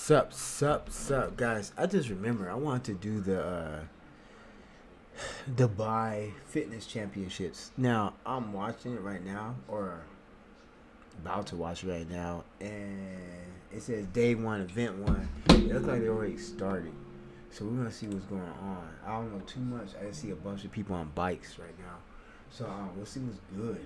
Sup, guys. I just remember I wanted to do the Dubai Fitness Championships. Now I'm watching it right now, or about to watch it right now, and it says day one, event one. It looks like they already started, so we're gonna see what's going on. I don't know too much. I just see a bunch of people on bikes right now, so we'll see what's good.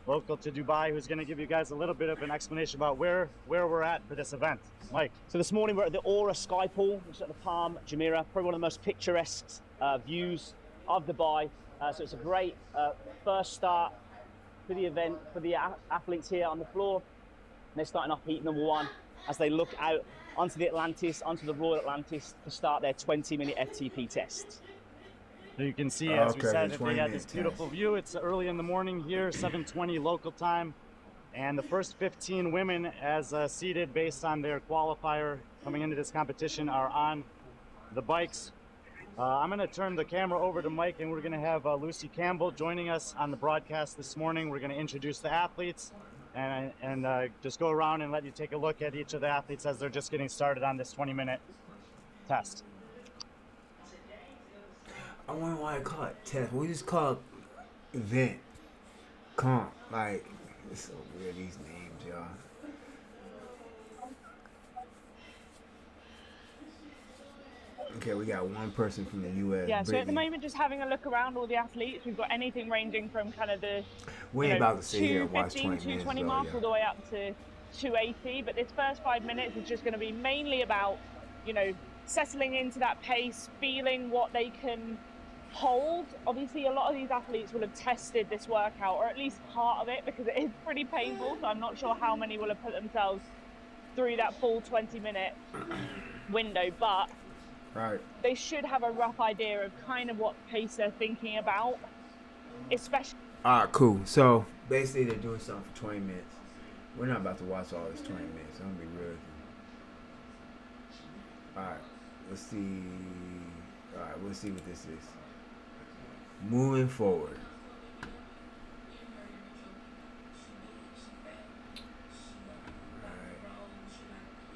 Local to Dubai, who's going to give you guys a little bit of an explanation about where we're at for this event. Mike. So this morning we're at the Aura Sky Pool, which is at the Palm Jumeirah, probably one of the most picturesque views of Dubai. So it's a great first start for the event for the athletes here on the floor. And they're starting off heat number one as they look out onto the Atlantis, onto the Royal Atlantis to start their 20-minute FTP test. So you can see, as we said, that they had this beautiful view. It's early in the morning here, 7:20 local time. And the first 15 women as seeded based on their qualifier coming into this competition are on the bikes. I'm going to turn the camera over to Mike, and we're going to have Lucy Campbell joining us on the broadcast this morning. We're going to introduce the athletes and just go around and let you take a look at each of the athletes as they're just getting started on this 20-minute test. I wonder why I call it test. We just call it event. Comp. Like, it's so weird, these names, y'all. Okay, we got one person from the U.S. Yeah, Brittany. so at the moment, just having a look around all the athletes, we've got anything ranging from kind of the we ain't about to sit here and watch 215, 20 minutes, 220 though, mark yeah. all the way up to 280. But this first 5 minutes is just going to be mainly about, settling into that pace, feeling what they can hold. Obviously, a lot of these athletes will have tested this workout, or at least part of it, because it is pretty painful. So I'm not sure how many will have put themselves through that full 20-minute window, but right. They should have a rough idea of kind of what pace they're thinking about, especially. All right, cool. So basically, they're doing something for 20 minutes. We're not about to watch all this 20 minutes. I'm gonna be real with you. All right, let's see. All right, we'll see what this is. Moving forward.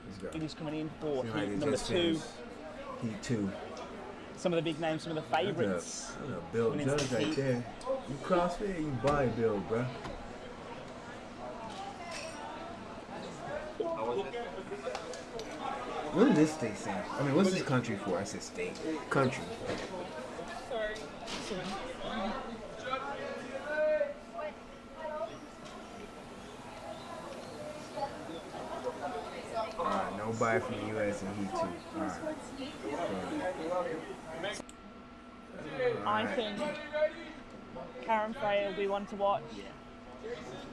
Let's go. He's coming in for Seems like heat it number just 2. finished Heat 2. Some of the big names, some of the favourites. I'm gonna build coming into judge the right heat. there. You CrossFit, you bodybuild, bro. What is this state saying? I mean, what's this country for? I said state. Country. Alright, nobody from the U.S. in Heat 2. Alright. I think Karen Frey will be one to watch.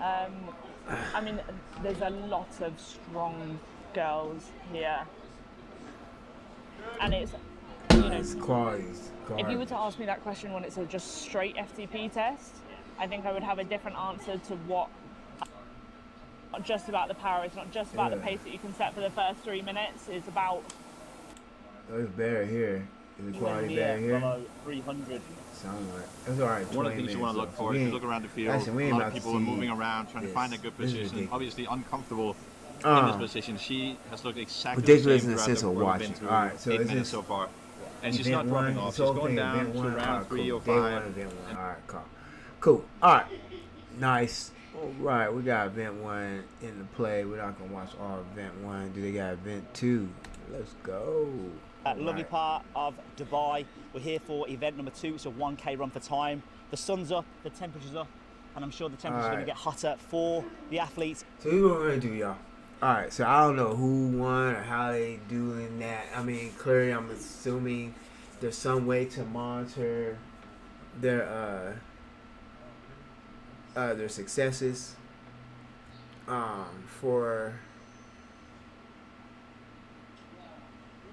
I mean, there's a lot of strong girls here, and it's It's quality. if you were to ask me that question when it's a just straight FTP test, I think I would have a different answer to what. Not just about the power, it's not just about the pace that you can set for the first 3 minutes, it's about. It's better here. Is the quality better here? Below 300. Sound like it's alright. One of the things you want to look for is you look around the field. Listen, a lot of people are moving around, trying to find a good position. Obviously uncomfortable in this position. She has looked exactly ridiculous the in the same sense throughout of the watching. through Alright, so 8 is minutes this so far, and she's event not dropping one, off. She's going down to event round 3 or Day one, 5. event one. Alright, cool. Alright, nice. Alright, we got event 1 in the play. We're not gonna watch all event 1. Do they got event 2? Let's go. Lovely part of Dubai. We're here for event number 2. It's a 1K run for time. The sun's up, the temperature's up, and I'm sure the temperature's going to get hotter for the athletes. So here's what we're gonna do, y'all. Alright, so I don't know who won or how they doing that. I mean, clearly I'm assuming there's some way to monitor their successes for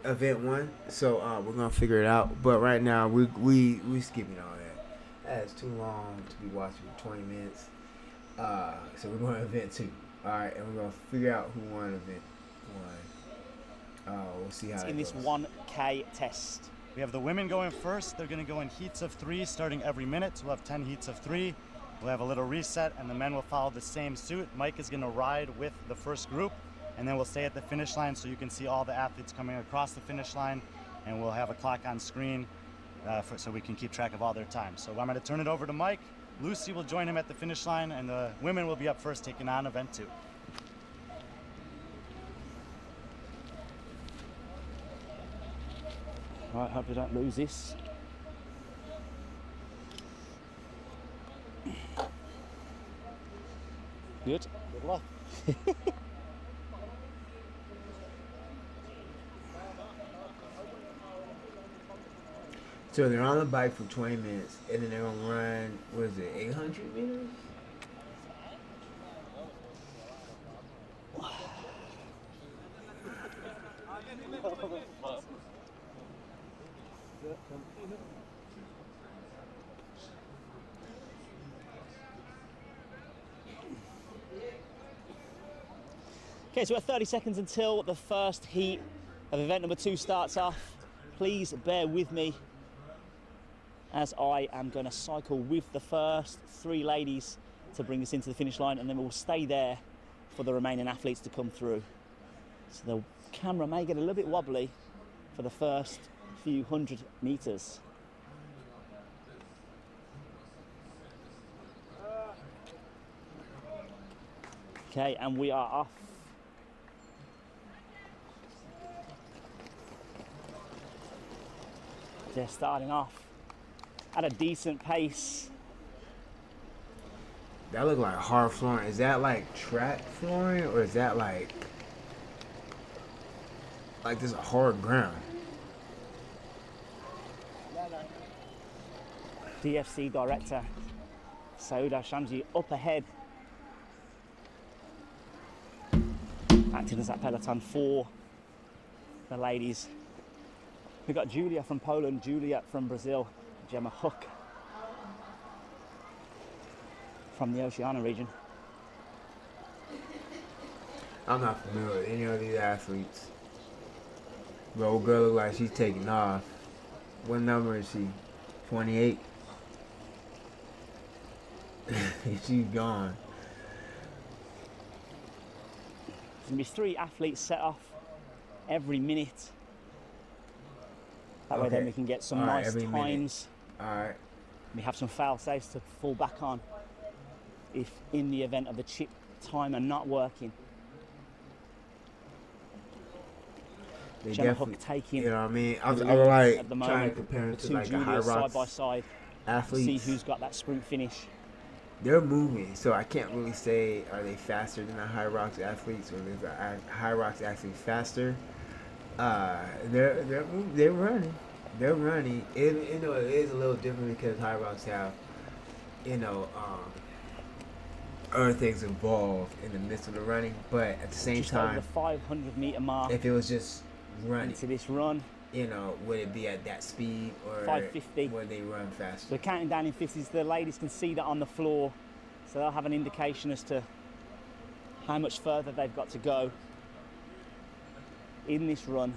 event 1. So we're gonna figure it out. But right now we skipping all that. That's too long to be watching for 20 minutes. So we're going to event 2. Alright, and we're gonna figure out who won event 1. We'll see how it in goes. this 1K test. We have the women going first. They're going to go in heats of 3 starting every minute. So we'll have 10 heats of 3. We'll have a little reset, and the men will follow the same suit. Mike is going to ride with the first group. and then we'll stay at the finish line so you can see all the athletes coming across the finish line, and we'll have a clock on screen so we can keep track of all their time. So I'm going to turn it over to Mike. Lucy will join him at the finish line, and the women will be up first taking on event 2. All right, hope we don't lose this. Good. Good luck. So they're on the bike for 20 minutes, and then they're gonna run, what is it, 800 meters? Okay, so we're 30 seconds until the first heat of event number 2 starts off. Please bear with me as I am going to cycle with the first 3 ladies to bring us into the finish line, and then we'll stay there for the remaining athletes to come through. So the camera may get a little bit wobbly for the first few hundred meters. Okay, and we are off. They're starting off at a decent pace. That look like hard flooring. Is that like track flooring, or is that like this is hard ground? DFC director Sauda Shamsi up ahead, acting as that peloton for the ladies. We've got Julia from Poland, Julia from Brazil, Gemma Hook from the Oceania region. I'm not familiar with any of these athletes. But old girl look like she's taking off. What number is she? 28? She's gone. There's going to be 3 athletes set off every minute. That way then we can get some nice times. Alright. We have some fail safes to fall back on if in the event of the chip timer not working. They Gemma Hook taking, you know what I mean? I'm like at the trying moment, to compare it the to 2 like a high juniors rocks side by side. athletes. See who's got that sprint finish. They're moving, so I can't really say are they faster than the high rocks athletes, or is the high rocks athletes faster. They're running. They're running. It is a little different because high rocks have, other things involved in the midst of the running. But at the same just time, over the 500 meter mark. if it was just running into this run, would it be at that speed, or 550. would they run faster? So counting down in 50s, the ladies can see that on the floor, so they'll have an indication as to how much further they've got to go in this run.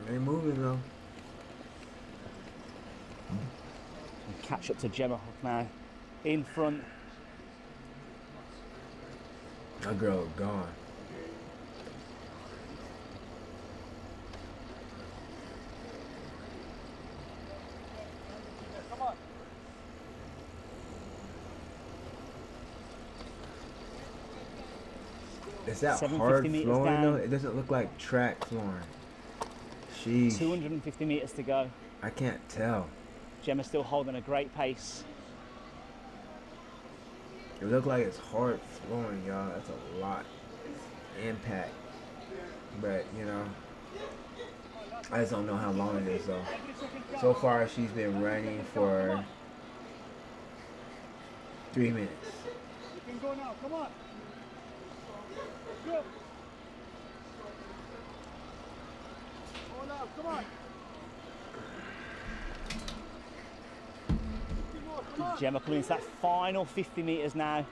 They're moving though. And catch up to Gemma Hook now, in front. That girl is gone. Is that hard flooring though? It doesn't look like track flooring. Sheesh. 250 meters to go. I can't tell. Gemma's still holding a great pace. It looked like it's hard flooring, y'all. That's a lot. Impact. But, I just don't know how long it is though. So far she's been running for 3 minutes. You can go now, come on. Go. Go now, come on. Gemma coming into that final 50 meters now.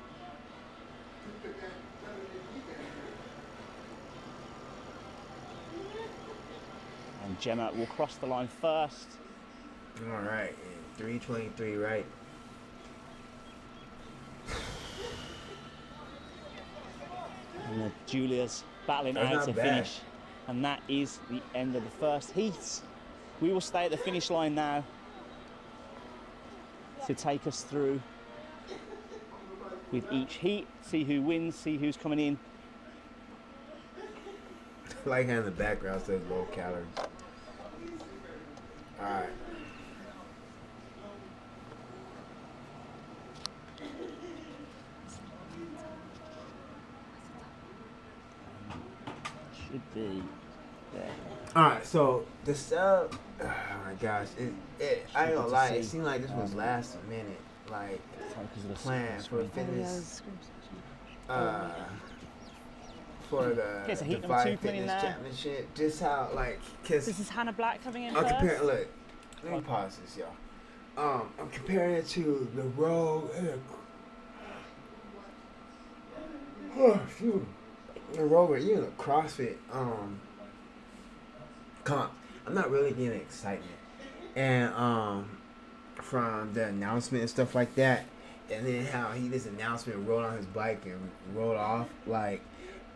And Gemma will cross the line first. All right, 3:23, right? And the Julia's battling out to finish. And that is the end of the first heat. We will stay at the finish line now to take us through with each heat, see who wins, see who's coming in. Like how in the background says low calories. Alright. Should be there. Alright, so the sub, oh my gosh, I ain't gonna lie, it seemed like this was last minute, like planned for fitness, for the Divide Fitness Championship. Just how, like, cause This is Hannah Black coming in I'm first. comparing. Look, let me pause this, y'all. I'm comparing it to the Rogue and the Rogue, or even the CrossFit comp. I'm not really getting excitement, and from the announcement and stuff like that, and then how he this announcement rolled on his bike and rolled off, like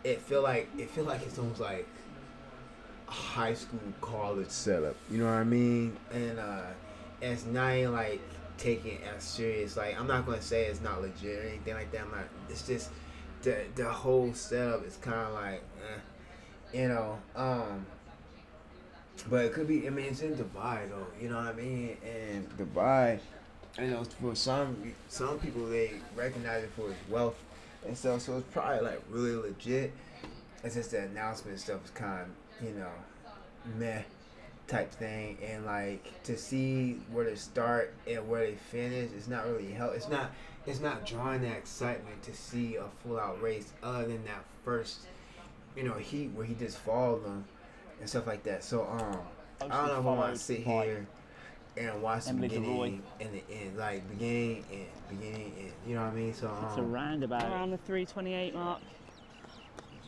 it feel like it's almost like a high school college setup. You know what I mean? And it's not even like taking it as serious. Like, I'm not gonna say it's not legit or anything like that. It's just the whole setup is kind of like, you know. But it could be. I mean, it's in Dubai though. You know what I mean? And Dubai, you know, for some people they recognize it for its wealth and stuff. So it's probably like really legit. It's just the announcement stuff is kind of, you know, meh type thing. And like to see where they start and where they finish, it's not really help. It's not drawing that excitement to see a full out race other than that first, you know, heat where he just followed them and stuff like that. So I don't know if I want to sit here and watch the beginning and the end, like beginning and you know what I mean. So it's around the 3:28 mark.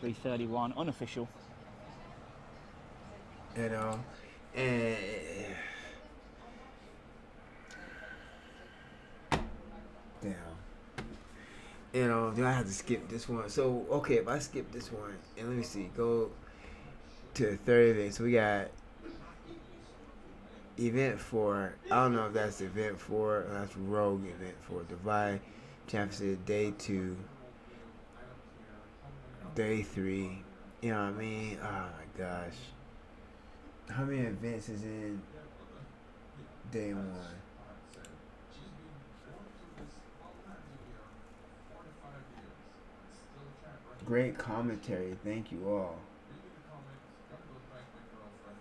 3:31 unofficial. You know, and damn. You know, do I have to skip this one? So okay, if I skip this one, and let me see, go to the third event. So we got event 4. I don't know if that's event 4 or that's Rogue event 4. Divide Championship day 2, day 3. You know what I mean? Oh my gosh. How many events is in day 1? Great commentary. Thank you all.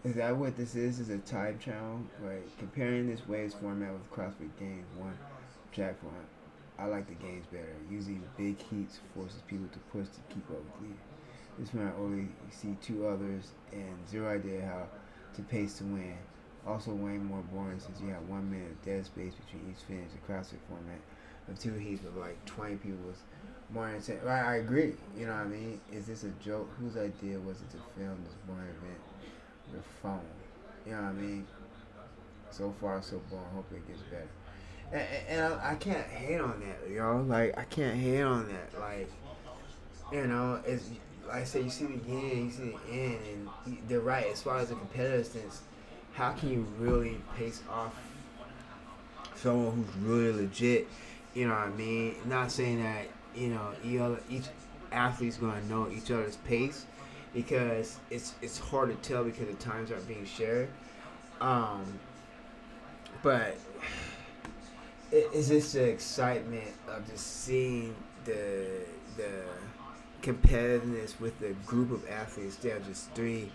Is that what this is? Is a time channel? Right. Comparing this waves format with CrossFit Games 1 track format. I like the games better. Using big heats forces people to push to keep up with lead. This one I only see 2 others and 0 idea how to pace to win. Also way more boring since you have 1 minute of dead space between each finish. The CrossFit format of 2 heats of like 20 people was more intense. Right, I agree. You know what I mean? Is this a joke? Whose idea was it to film this boring event with a phone? You know what I mean? So far, so boring. Hope it gets better. And I can't hate on that, y'all. Like, I can't hate on that. Like, you know, it's like I said, you see the beginning, you see the end, and they're right. As far as the competitive sense, how can you really pace off someone who's really legit? You know what I mean? Not saying that, you know, each athlete's going to know each other's pace, because it's hard to tell because the times aren't being shared. But it's just the excitement of just seeing the competitiveness with the group of athletes. There are just 3,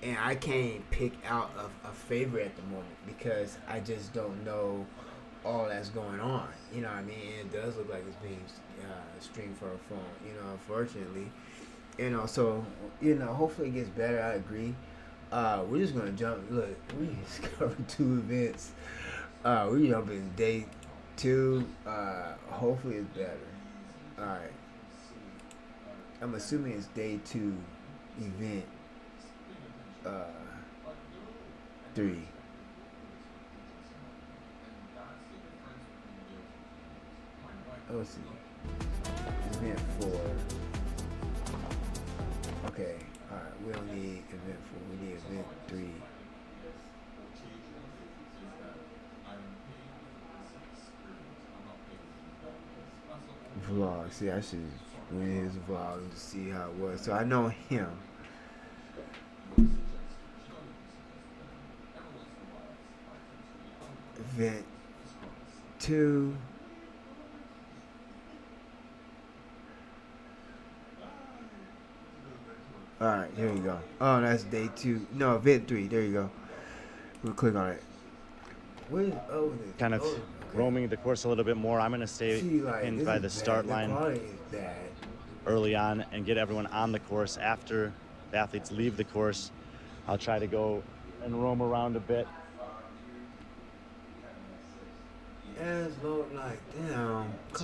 and I can't pick out a favorite at the moment because I just don't know all that's going on. You know what I mean? And it does look like it's being streamed for a phone, you know, unfortunately. You know, so, you know, hopefully it gets better. I agree. We're just going to jump. Look, we just covered 2 events. We jump in day 2. Hopefully it's better. All right. I'm assuming it's day 2 event 3. Let's see. Event 4. We don't need event 4. We need event 3. Vlog. See, I should win his vlog to see how it was. So I know him. Event 2. Alright, here you go. Oh, that's day 2. No, event 3. There you go. We'll click on it. Where's kind of roaming the course a little bit more. I'm going to stay pinned by the start line early on and get everyone on the course. After the athletes leave the course, I'll try to go and roam around a bit. To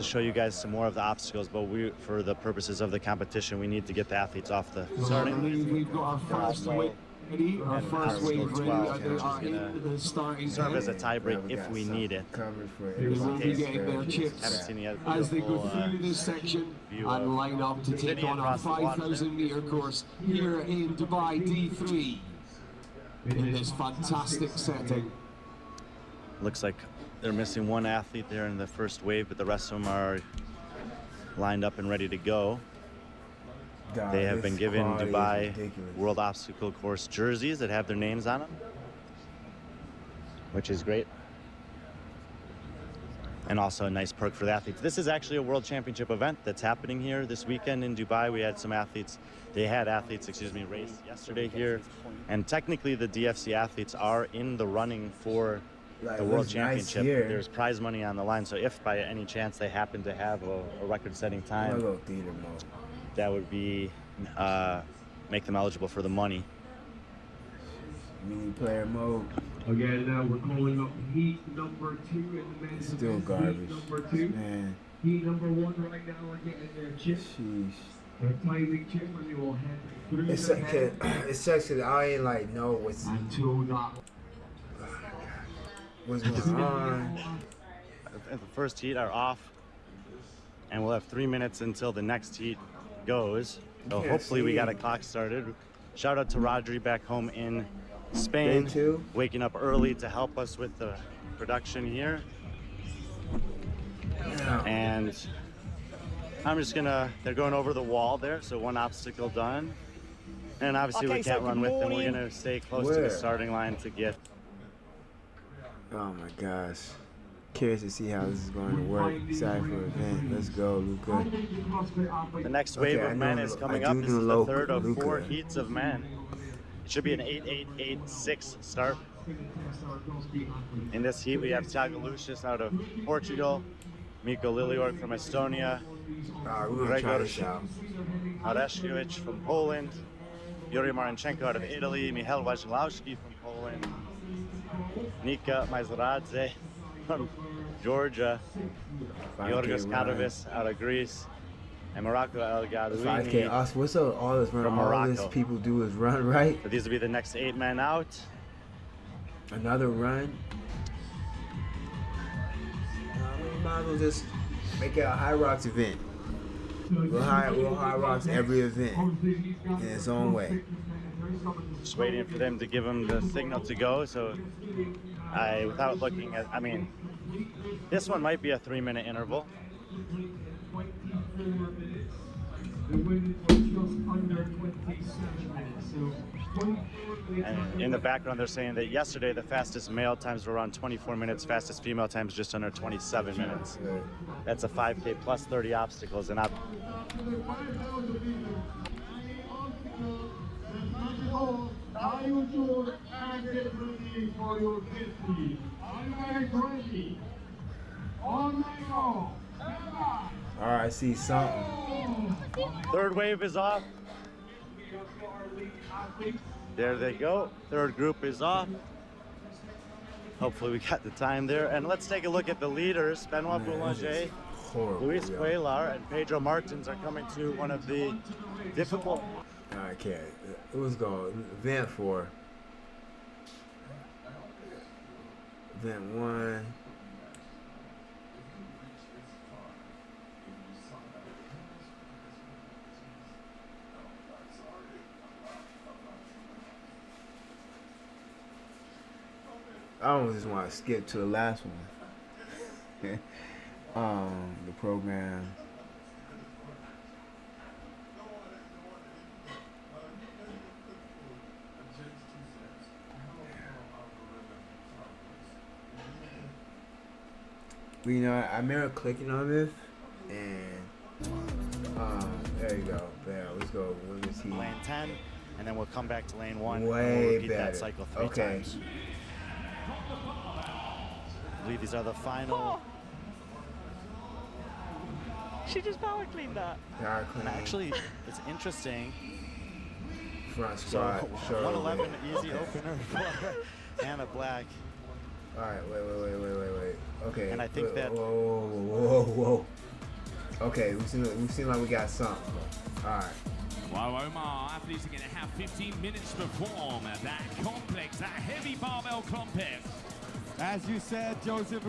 show you guys some more of the obstacles, but for the purposes of the competition, we need to get the athletes off the starting line. We've got our first wave ready, our first wave ready, they are in the starting serve as a tiebreak if we need it. They will be getting their chips as they go through this section and line up to take on our 5,000 meter course here in Dubai D3 in this fantastic setting. Looks like they're missing one athlete there in the first wave, but the rest of them are lined up and ready to go. They have been given Dubai World Obstacle Course jerseys that have their names on them, which is great. And also a nice perk for the athletes. This is actually a World Championship event that's happening here this weekend in Dubai. We had some athletes, race yesterday here. And technically the DFC athletes are in the running for the World Championship. There's prize money on the line, so if by any chance they happen to have a record-setting time, that would be make them eligible for the money. Mini player mode. Again, now we're calling up heat number 2 in the men's still garbage. Number 2. Man. Heat number 1 right now are getting their chip. Sheesh. Their timing chip, and they will head through it sucks because I ain't know what's going on. The first heat are off, and we'll have 3 minutes until the next heat goes. So hopefully we got a clock started. Shout out to Rodri back home in Spain, waking up early to help us with the production here. And I'm just they're going over the wall there, so one obstacle done. And obviously we can't run with them. We're gonna stay close to the starting line to get. Oh my gosh. Curious to see how this is going to work. Excited for the event. Let's go, Luca. The next wave of men is coming up. This is the third of 4 heats of men. It should be an 8-8-8-6 start. In this heat, we have Tiago Lucius out of Portugal, Miko Liliorg from Estonia, Gregor Areszkiewicz from Poland, Yuri Marenchenko out of Italy, Michał Wajlowski from Poland, Nika Majzoradze from Georgia, Yorgos Katovis out of Greece, and Morocco El Gadouni. 5K. What's up? All this run. All this people do is run, right? So these will be the next 8 men out. Another run. We might as well just make it a High Rocks event. We'll High Rocks every event in its own way. Just waiting for them to give them the signal to go. So without looking at, this one might be a 3-minute interval. And in the background, they're saying that yesterday the fastest male times were around 24 minutes, fastest female times just under 27 minutes. That's a 5K plus 30 obstacles, and Are you sure and get ready for your safety? Are you ready? On my go. All right, I see something. Third wave is off. There they go. Third group is off. Hopefully we got the time there. And let's take a look at the leaders. Benoit Boulanger, Luis Cuellar, and Pedro Martins are coming to one of the difficult. Okay, it was going event 4. Event 1. almost just want to skip to the last one. The program. You know, I remember clicking on this, and there you go. There, let's go. Women's heat. Lane 10, and then we'll come back to lane 1. Way and we'll repeat better. that cycle 3 times. I believe these are the final. She just power cleaned that. Power clean. And actually, it's interesting. Front So squat. 111 easy opener for Hannah Black. All right, wait. Okay. And I think that. Whoa. Okay, we seem like we got something. All right. Well, Omar, athletes are going to have 15 minutes to perform that complex, that heavy barbell complex. As you said, Joseph,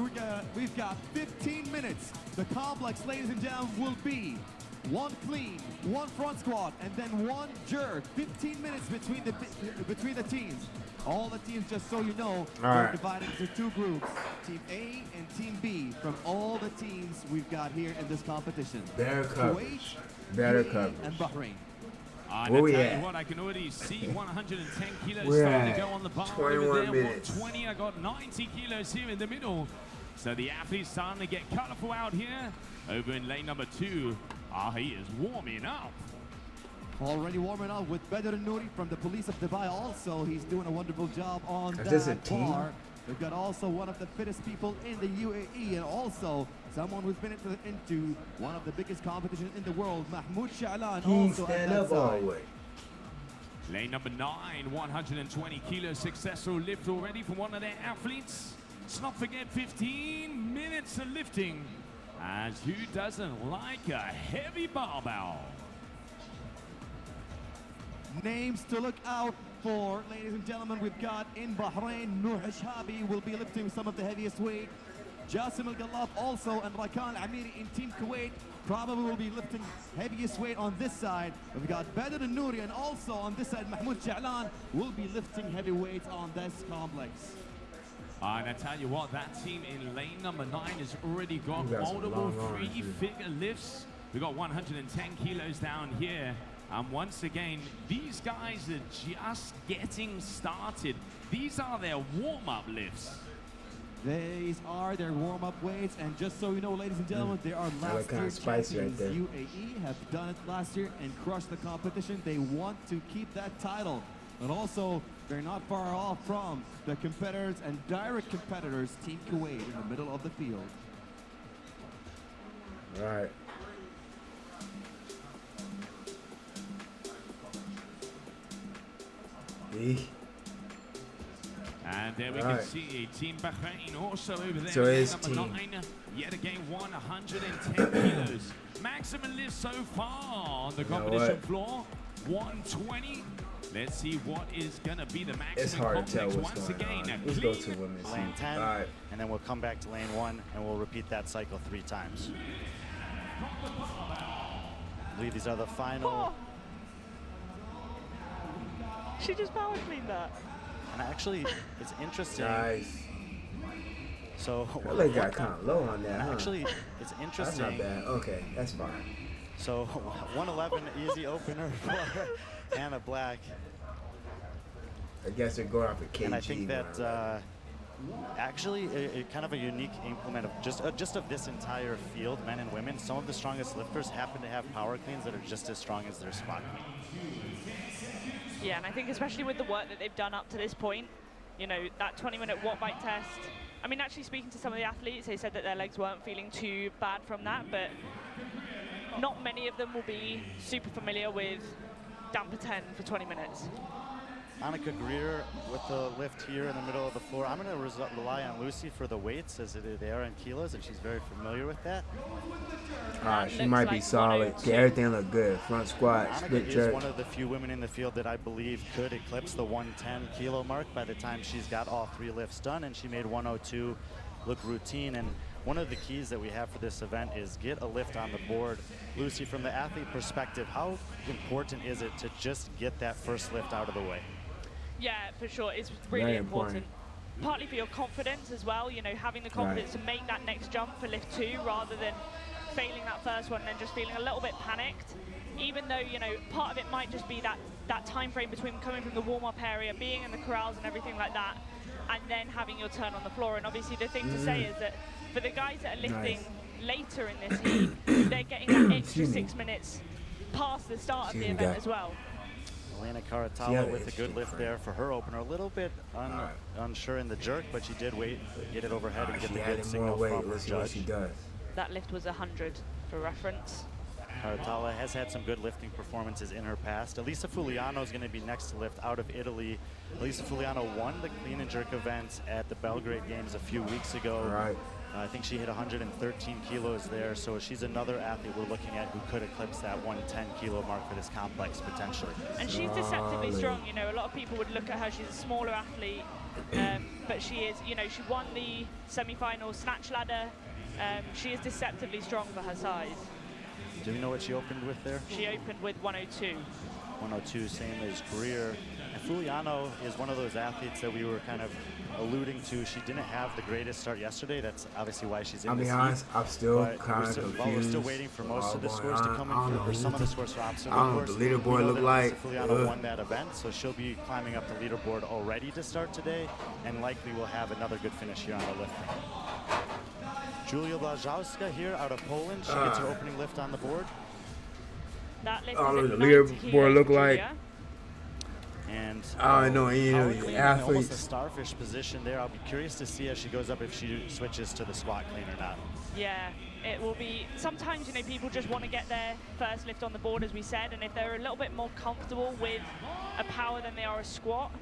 we've got 15 minutes. The complex, ladies and gentlemen, will be 1 clean, 1 front squat, and then 1 jerk. 15 minutes between the teams. All the teams, just so you know, are divided into 2 groups, Team A and Team B, from all the teams we've got here in this competition. Better coverage. Better coverage. And Bahrain. Where we at? What I can already see 110 kilos We're starting at to go on the bar 21 over there. minutes. 120, I got 90 kilos here in the middle. So the athlete's starting to get colorful out here. Over in lane number 2, he is warming up. Already warming up with Badr Nouri from the police of Dubai. Also, he's doing a wonderful job on Is that this a team? bar. We've got also one of the fittest people in the UAE, and also someone who's been into one of the biggest competitions in the world, Mahmoud Sha'lan. He Also stand at up that all side. the way. Lane number 9, 120 kilos successful lift already for one of their athletes. Let's not forget 15 minutes of lifting, as who doesn't like a heavy barbell? Names to look out for, ladies and gentlemen. We've got in Bahrain, Noor Hashhabi will be lifting some of the heaviest weight. Jassim Al-Ghalaf also, and Rakan Amiri in Team Kuwait probably will be lifting heaviest weight on this side. We've got Badr Nouri, and also on this side, Mahmoud Sha'lan will be lifting heavy weights on this complex. And I tell you what, that team in lane number 9 has already got got some multiple long arms, 3-figure lifts. We've got 110 kilos down here. And once again, these guys are just getting started. These are their warm-up lifts. These are their warm-up weights, and just so you know, ladies and gentlemen, they are last year spicy champions. right there. UAE have done it last year and crushed the competition. They want to keep that title. And also, they're not far off from the competitors and direct competitors, Team Kuwait, in the middle of the field. All right. And there we All can right. see Team Bahrain also over there. So it's number team. 9, yet again 110 kilos. Maximum lift so far on the competition floor, 120. Let's see what is going to be the maximum It's hard to tell complex what's once going again. on. Let's go to women's Lane heat. 10, All right. and then we'll come back to lane 1, and we'll repeat that cycle 3 times. I believe these are the final. She just power cleaned that. And actually, it's interesting. Nice. So That leg got kind of low on that, and huh? actually, it's That's interesting. not bad. Okay, that's fine. So 111 easy opener for Hannah Black. I guess they're going off a KG. And I think one, that right? actually kind of a unique implement of just of this entire field, men and women. Some of the strongest lifters happen to have power cleans that are just as strong as their squat clean. Yeah, and I think especially with the work that they've done up to this point, you know, that 20-minute watt bike test. I mean, actually speaking to some of the athletes, they said that their legs weren't feeling too bad from that, but not many of them will be super familiar with damper 10 for 20 minutes. Annika Greer with the lift here in the middle of the floor. I'm going to rely on Lucy for the weights, as they are in kilos, and she's very familiar with that. She looks might be like solid. 102. Yeah, everything look good. Front squat, Annika split is jerk. one of the few women in the field that I believe could eclipse the 110 kilo mark by the time she's got all 3 lifts done, and she made 102 look routine. And one of the keys that we have for this event is get a lift on the board. Lucy, from the athlete perspective, how important is it to just get that first lift out of the way? Yeah, for sure. It's really Very important. partly for your confidence as well, you know, having the confidence to make that next jump for lift 2 rather than failing that first one and then just feeling a little bit panicked. Even though, you know, part of it might just be that time frame between coming from the warm-up area, being in the corrals and everything like that, and then having your turn on the floor. And obviously the thing to say is that for the guys that are lifting later in this heat, they're getting that extra 6 minutes past the start of the event as well. Elena Karatala with a good lift there for her opener. A little bit unsure in the jerk, but she did get it overhead and get the good signal from her judge. That lift was 100 for reference. Karatala has had some good lifting performances in her past. Elisa Fuliano is going to be next to lift out of Italy. Elisa Fuliano won the clean and jerk event at the Belgrade Games a few weeks ago. I think she hit 113 kilos there, so she's another athlete we're looking at who could eclipse that 110 kilo mark for this complex potentially. And she's deceptively strong, you know, a lot of people would look at her, she's a smaller athlete, but she is, you know, she won the semi-final snatch ladder. She is deceptively strong for her size. Do we know what she opened with there? She opened with 102. 102, same as Greer. And Fuliano is one of those athletes that we were kind of alluding to. She didn't have the greatest start yesterday. That's obviously why she's in this heat. I'm still kind of confused. We're still waiting for most of the scores to come in, or some of the scores for obstacle course. The leaderboard look like. Fuliano won that event, so she'll be climbing up the leaderboard already to start today, and likely will have another good finish here on the lifting. Julia Blazowska here out of Poland. She gets her opening lift on the board. That lift the leaderboard look like. And I know any of these athletes. Almost a starfish position there. I'll be curious to see as she goes up if she switches to the squat clean or not. Yeah, it will be. Sometimes, you know, people just want to get their first lift on the board, as we said, and if they're a little bit more comfortable with a power than they are a squat,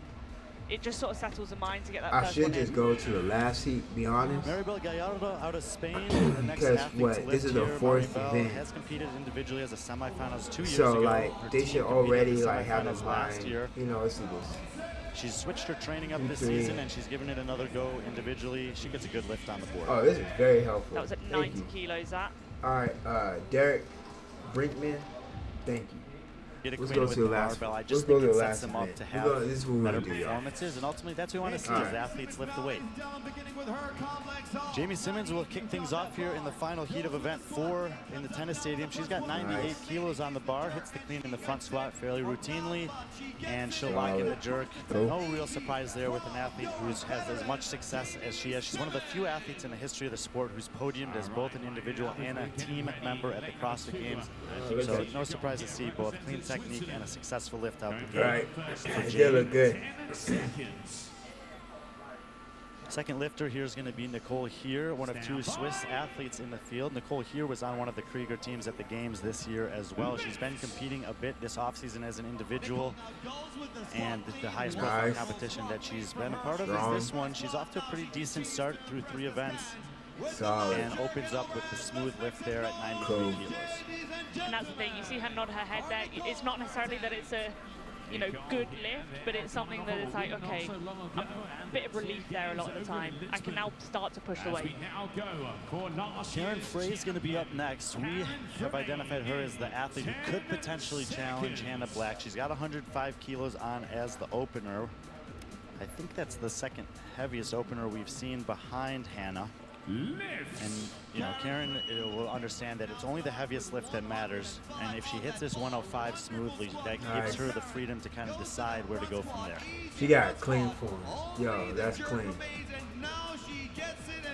it just sort of settles the mind to get that first one in. I should just go to the last heat, be honest. Maribel Gallardo out of Spain, the next athlete to lift this is the fourth event. Has competed individually as a semifinals 2 years ago. So like they should already like have a mind. You know, let's see this. She's switched her training up this season and she's given it another go individually. She gets a good lift on the board. Oh, this is very helpful. That was at 90 kilos. That. All right, Derek Brinkman, thank you. Let's go to the last one. I just think it sets them up to have better performances, and ultimately that's what we want to see as athletes lift the weight. Jamie Simmons will kick things off here in the final heat of event 4 in the tennis stadium. She's got 98 kilos on the bar, hits the clean in the front squat fairly routinely, and she'll lock in the jerk. No real surprise there with an athlete who has as much success as she has. She's one of the few athletes in the history of the sport who's podiumed as both an individual and a team member at the CrossFit Games. So no surprise to see both clean technique and a successful lift out the gate. Right, they look good. Second lifter here is going to be Nicole Heer, one of 2 Swiss athletes in the field. Nicole Heer was on one of the Krieger teams at the Games this year as well. She's been competing a bit this offseason as an individual, and the highest profile competition that she's been a part of is this one. She's off to a pretty decent start through 3 events. Solid. And opens up with the smooth lift there at 93 kilos. And that's the thing, you see her nod her head there. It's not necessarily that it's a, you know, good lift, but it's something that it's like, okay, a bit of relief there a lot of the time. I can now start to push the weight. Karen Frey is going to be up next. We have identified her as the athlete who could potentially challenge Hannah Black. She's got 105 kilos on as the opener. I think that's the second heaviest opener we've seen behind Hannah. And you know, Karen will understand that it's only the heaviest lift that matters, and if she hits this 105 smoothly, that gives her the freedom to kind of decide where to go from there. She got clean form. Yo, that's clean.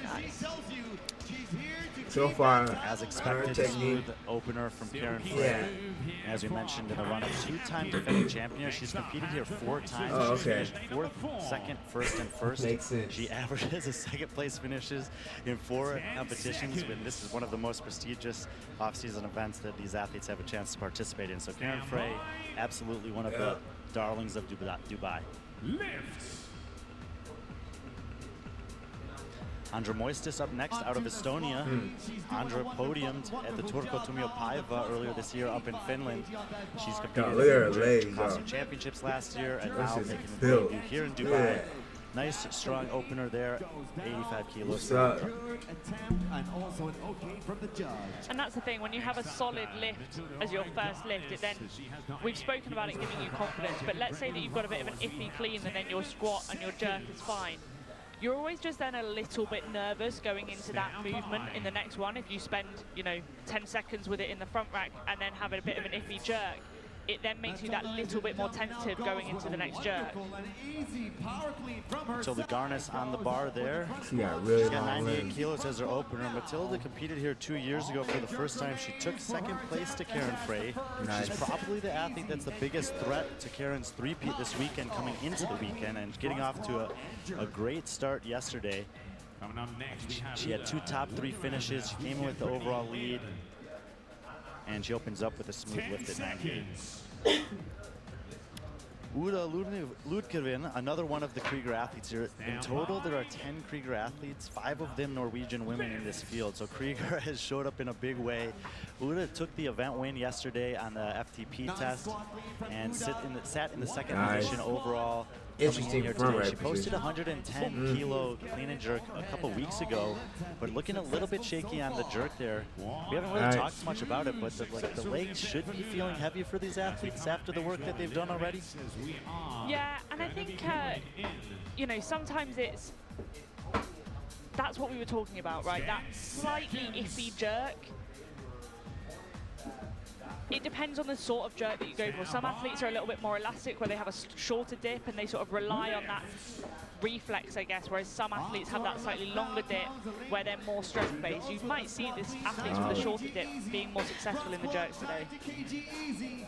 Nice. So far, as expected, smooth opener from Karen Frey. Yeah. As we mentioned in the run-up, 2-time defending champion. She's competed here 4 times. Oh, She's finished 4th, 2nd, 1st, and 1st. Makes sense. She averages a 2nd place finishes in 4 competitions. When this is one of the most prestigious off-season events that these athletes have a chance to participate in. So Karen Frey, absolutely one of the darlings of Dubai. Andra Moistis up next out of Estonia. Andra podiumed at the Turku Tuomiopäivä earlier this year up in Finland. She's competed in the CrossFit Championships last year and now making the debut here in Dubai. Yeah. Nice, strong opener there, 85 kilos. And that's the thing, when you have a solid lift as your first lift, it then, we've spoken about it giving you confidence, but let's say that you've got a bit of an iffy clean and then your squat and your jerk is fine. you're always just then a little bit nervous going into that movement in the next one. If you spend, you know, 10 seconds with it in the front rack and then have a bit of an iffy jerk, it then makes you that little bit more tentative going into the next jerk. So the Garnis on the bar there. She got really She's got long 98 legs. kilos as her opener. Matilda competed here 2 years ago for the first time. She took second place to Karen Frey. Nice. She's probably the athlete that's the biggest threat to Karen's three-peat this weekend, coming into the weekend and getting off to a great start yesterday. Coming up next, we have She had 2 top 3 finishes. She came in with the overall lead. And she opens up with a smooth lift at 98. Uda Ludkevin, another one of the Krieger athletes here. In total, there are 10 Krieger athletes, 5 of them Norwegian women in this field. So Krieger has showed up in a big way. Uda took the event win yesterday on the FTP test and sat in the second position overall. Interesting Here front today. rack She posted position. 110 kilo clean and jerk a couple weeks ago, but looking a little bit shaky on the jerk there. We haven't really talked much about it, but the legs should be feeling heavy for these athletes after the work that they've done already. Yeah, and I think, you know, sometimes that's what we were talking about, right? That slightly iffy jerk. It depends on the sort of jerk that you go for. Some athletes are a little bit more elastic where they have a shorter dip and they sort of rely on that reflex, I guess, whereas some athletes have that slightly longer dip where they're more strength-based. You might see this athletes with a shorter dip being more successful in the jerks today.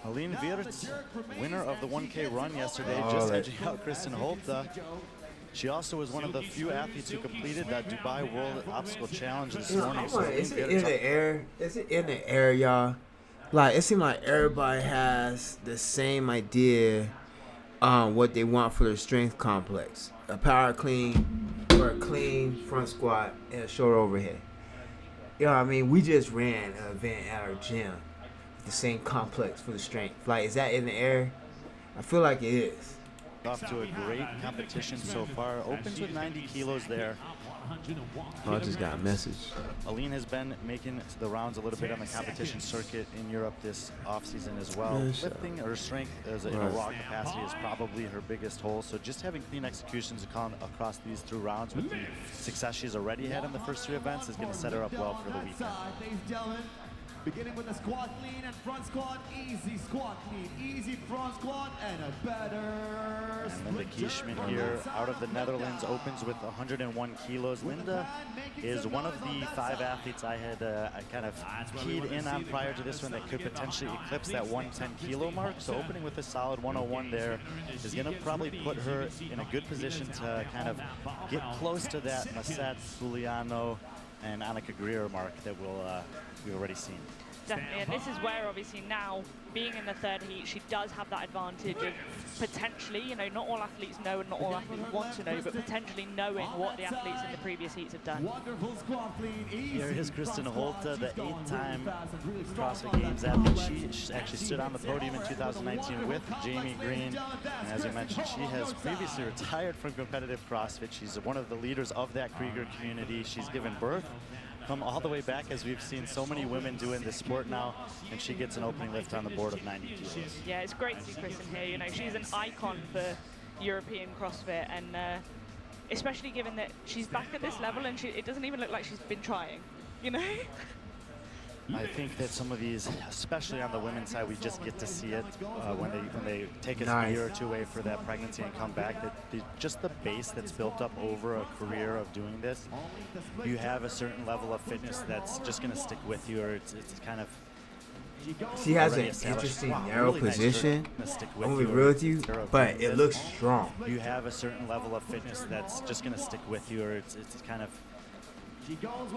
Aline Wirtz, winner of the 1K run yesterday, just edging out Kristen Holta. She also was one of the few athletes who completed that Dubai World Obstacle Challenge this morning. So Is it in the air? Is it in the air, y'all? Like, it seems like everybody has the same idea on what they want for their strength complex. A power clean or a clean front squat and a shoulder overhead. You know what I mean? We just ran an event at our gym with the same complex for the strength. Like, is that in the air? I feel like it is. Off to a great competition so far. Opens with 90 kilos there. Oh, I just got a message. Aline has been making the rounds a little bit on the competition circuit in Europe this offseason as well. Lifting her strength in a raw capacity is probably her biggest hole. So just having clean executions across these 2 rounds with the success she's already had in the first 3 events is going to set her up well for the weekend. Beginning with the squat clean and front squat, easy squat clean, easy front squat, and a better And Linda Kieshman here out of the Netherlands opens with 101 kilos. Linda is one of the 5 athletes I had I kind of keyed in on prior to this one that could potentially eclipse that 110 kilo mark. So opening with a solid 101 there is going to probably put her in a good position to kind of get close to that Masset, Giuliano, and Annika Greer mark that we've already seen. Definitely, and this is where obviously now, being in the 3rd heat, she does have that advantage of potentially, you know, not all athletes know and not all athletes want to know, but potentially knowing what the athletes in the previous heats have done. Here is Kristen Holta, the 8-time CrossFit Games athlete. She actually stood on the podium in 2019 with Jamie Green, and as you mentioned, she has previously retired from competitive CrossFit. She's one of the leaders of that Krieger community. She's given birth, come all the way back, as we've seen so many women do in this sport now, and she gets an opening lift on the board of 90 kilos. Yeah, it's great to see Kristen here. You know, she's an icon for European CrossFit, and especially given that she's back at this level and it doesn't even look like she's been trying, you know? I think that some of these, especially on the women's side, we just get to see it when they take a year or 2 away for that pregnancy and come back. That just the base that's built up over a career of doing this, you have a certain level of fitness that's just going to stick with you, or it's kind of. She has an interesting narrow position. I'm gonna be real with you, but it looks strong. You have a certain level of fitness that's just going to stick with you, or it's kind of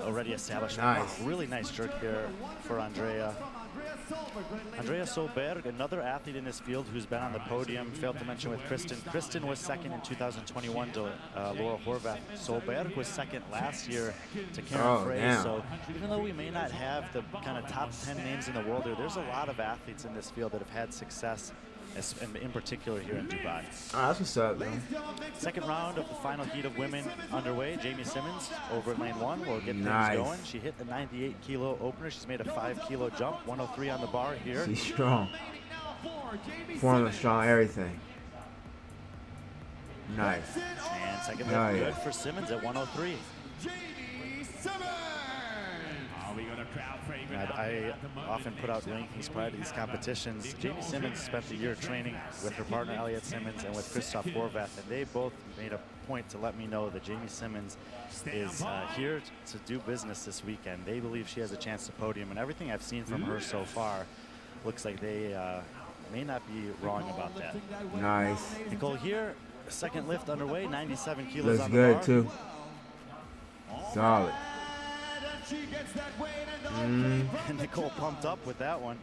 already established. Nice. Really nice jerk there for Andrea. Andrea Solberg, another athlete in this field who's been on the podium. Failed to mention with Kristen. Kristen was second in 2021 to Laura Horvath. Solberg was second last year to Karen Frey. Damn. So even though we may not have the kind of top 10 names in the world, there's a lot of athletes in this field that have had success, in particular here in Dubai. Oh, that's what's up, man. Second round of the final heat of women underway. Jamie Simmons over at lane 1 will get things going. She hit the 98 kilo opener. She's made a 5 kilo jump, 103 on the bar here. She's strong. Formula strong, everything. Nice. And second lift good for Simmons at 103. I often put out rankings prior to these competitions. Jamie Simmons spent the year training with her partner Elliot Simmons and with Christoph Horvath, and they both made a point to let me know that Jamie Simmons is here to do business this weekend. They believe she has a chance to podium, and everything I've seen from her so far looks like they may not be wrong about that. Nice. Nicole here, second lift underway, 97 kilos looks on the bar. good too. Solid. And Nicole pumped up with that one.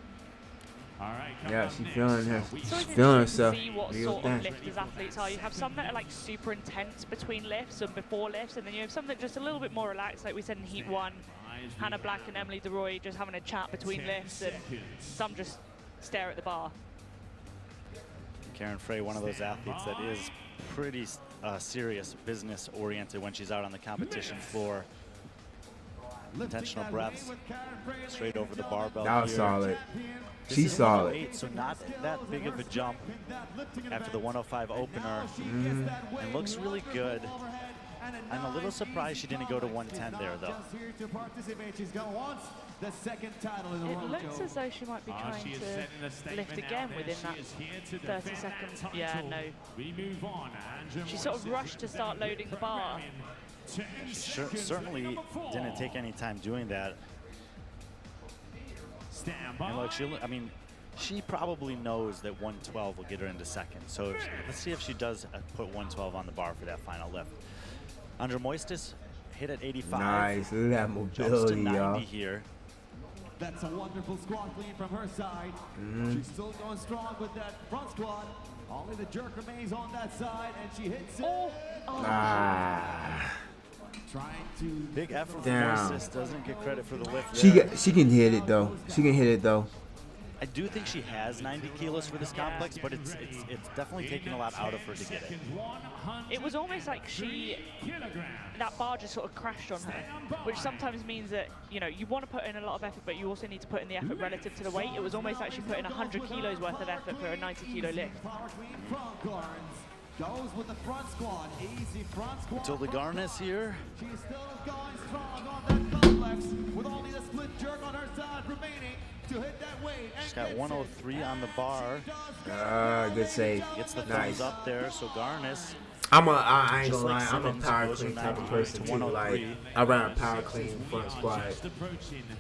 Yeah, she's feeling her. It's She's always feeling interesting herself. to see what sort of lifters athletes are. You have some that are like super intense between lifts and before lifts, and then you have some that are just a little bit more relaxed, like we said in Heat 1. Hannah Black and Emily DeRoy just having a chat between lifts, and some just stare at the bar. Karen Frey, one of those athletes that is pretty serious business oriented when she's out on the competition floor. Intentional breaths straight over the barbell. That was here. solid. This She's is solid. 108, so not that big of a jump after the 105 opener, and looks really good. I'm a little surprised she didn't go to 110 there, though. It looks as though she might be trying to lift again within that 30 seconds. Yeah, no. She sort of rushed to start loading the bar. Certainly didn't take any time doing that. And look, she probably knows that 112 will get her into second. So let's see if she does put 112 on the bar for that final lift. Andra Moistis hit at 85. Nice. Look at that Jumps to mobility, 90 y'all. here. That's a wonderful squat clean from her side. She's still going strong with that front squat. Only the jerk remains on that side, and she hits it. Ah. Trying to Big effort from Damn. Moistis. Doesn't get credit for the lift She there. she can hit it though. She can hit it though. I do think she has 90 kilos for this complex, but it's definitely taking a lot out of her to get it. It was almost like that bar just sort of crashed on her, which sometimes means that, you know, you want to put in a lot of effort, but you also need to put in the effort relative to the weight. It was almost like she put in 100 kilos worth of effort for a 90 kilo lift. goes with the front squat. Easy front squat. Matilda Garnes here. She's still going strong on that complex with only a split jerk on her side remaining to hit that weight. She's got 103 on the bar. Good save. Gets the Nice. thumbs up there, so Garnes. I ain't Just gonna like lie, I'm a Simmons, power goes clean from type of 98 person to too. Like 103. I run a power clean front squat,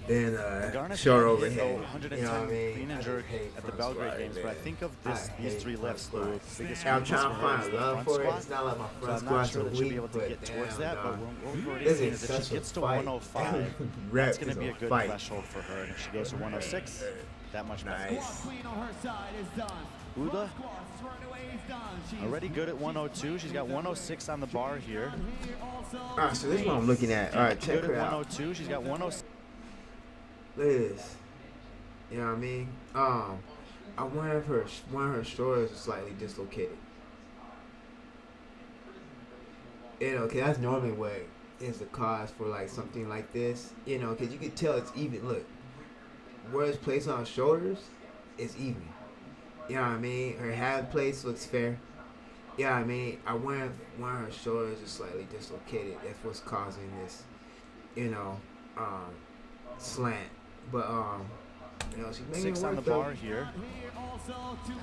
then Garnes short hit overhead. 110 You know what I mean? clean and jerk hate at the front Belgrade squat, games, but I man. think of I these hate three front lifts, the squat. biggest And I'm weakness trying to for her is find the love front for it. squat. It's not like my So front I'm not squat's sure a that she'll be weak, able to but get towards damn, that, but dog. what we've already This seen is is if she such a gets to fight. 105, Rep that's going to is be a a good fight. threshold for her, and if she goes to 106, that much better. Nice. Queen on her side is done. Uda, Squats right away is done. She's already good at 102. She's got 106 on the bar here. here also. Alright, so this is what I'm looking at. Alright, check Good her at out. 102. She's got 106. Look at this. You know what I mean? One of her shoulders is slightly dislocated. You know, 'cause that's normally what is the cause for like something like this. You know, 'cause you can tell it's even. Look, where it's placed on her shoulders, it's even. You know what I mean? Her hand place looks fair. You know what I mean? One of her shoulders is slightly dislocated. That's what's causing this, you know, slant. But you know, she's making 6 it on the work, though. bar here.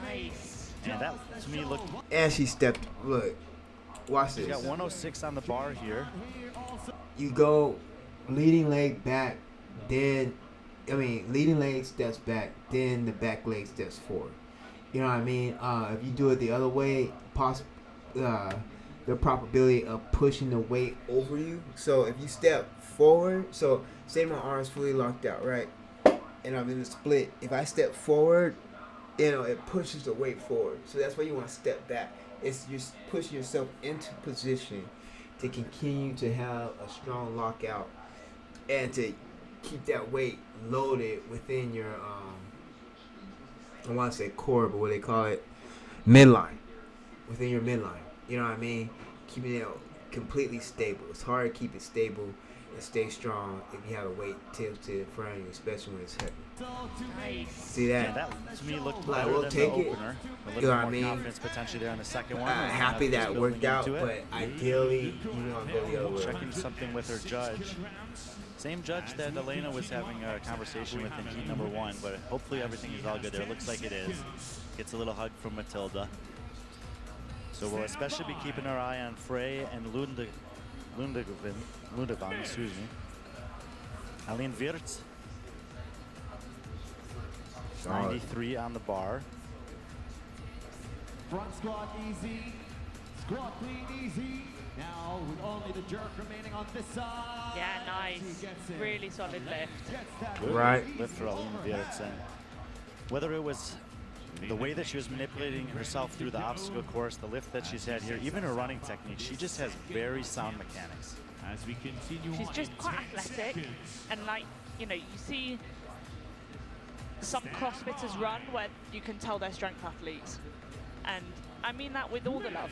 Nice. And that, to me, looked. And she stepped. Look, watch She's got this. 106 on the bar here. You go leading leg back, then leading leg steps back, then the back leg steps forward. You know what I mean? If you do it the other way, the probability of pushing the weight over you. So if you step forward, so say my arm's fully locked out, right? And I'm in the split. If I step forward, you know, it pushes the weight forward. So that's why you want to step back. It's just pushing yourself into position to continue to have a strong lockout and to keep that weight loaded within your I want to say core, but what they call it, midline, within your midline. You know what I mean? Keeping it completely stable. It's hard to keep it stable and stay strong if you have a weight tilted in front of you, especially when it's heavy. Nice. See that? Yeah, that to me looked Like, better we'll than take the it. opener. A You little know bit what I more mean? confidence potentially there in the second one. Happy Just that building worked out, into it. but ideally, you want to go the other way. Checking something with her judge. Same judge that Elena was having a conversation with in heat number 1, but hopefully everything is all good there. Looks like it is. Gets a little hug from Matilda. So we'll especially be keeping our eye on Frey and Lundevan, excuse me. Aline Wirtz, 93 on the bar. Front squat easy, squat clean easy. Now with only the jerk remaining on this side. Yeah, nice. Really solid lift. Right. Lift for Aline Wirtz. And whether it was the way that she was manipulating herself through the obstacle course, the lift that she's had here, even her running technique, she just has very sound mechanics. As we continue She's on just in quite 10 athletic, seconds. and like, you know, you see some CrossFitters run where you can tell they're strength athletes, and I mean that with all the love.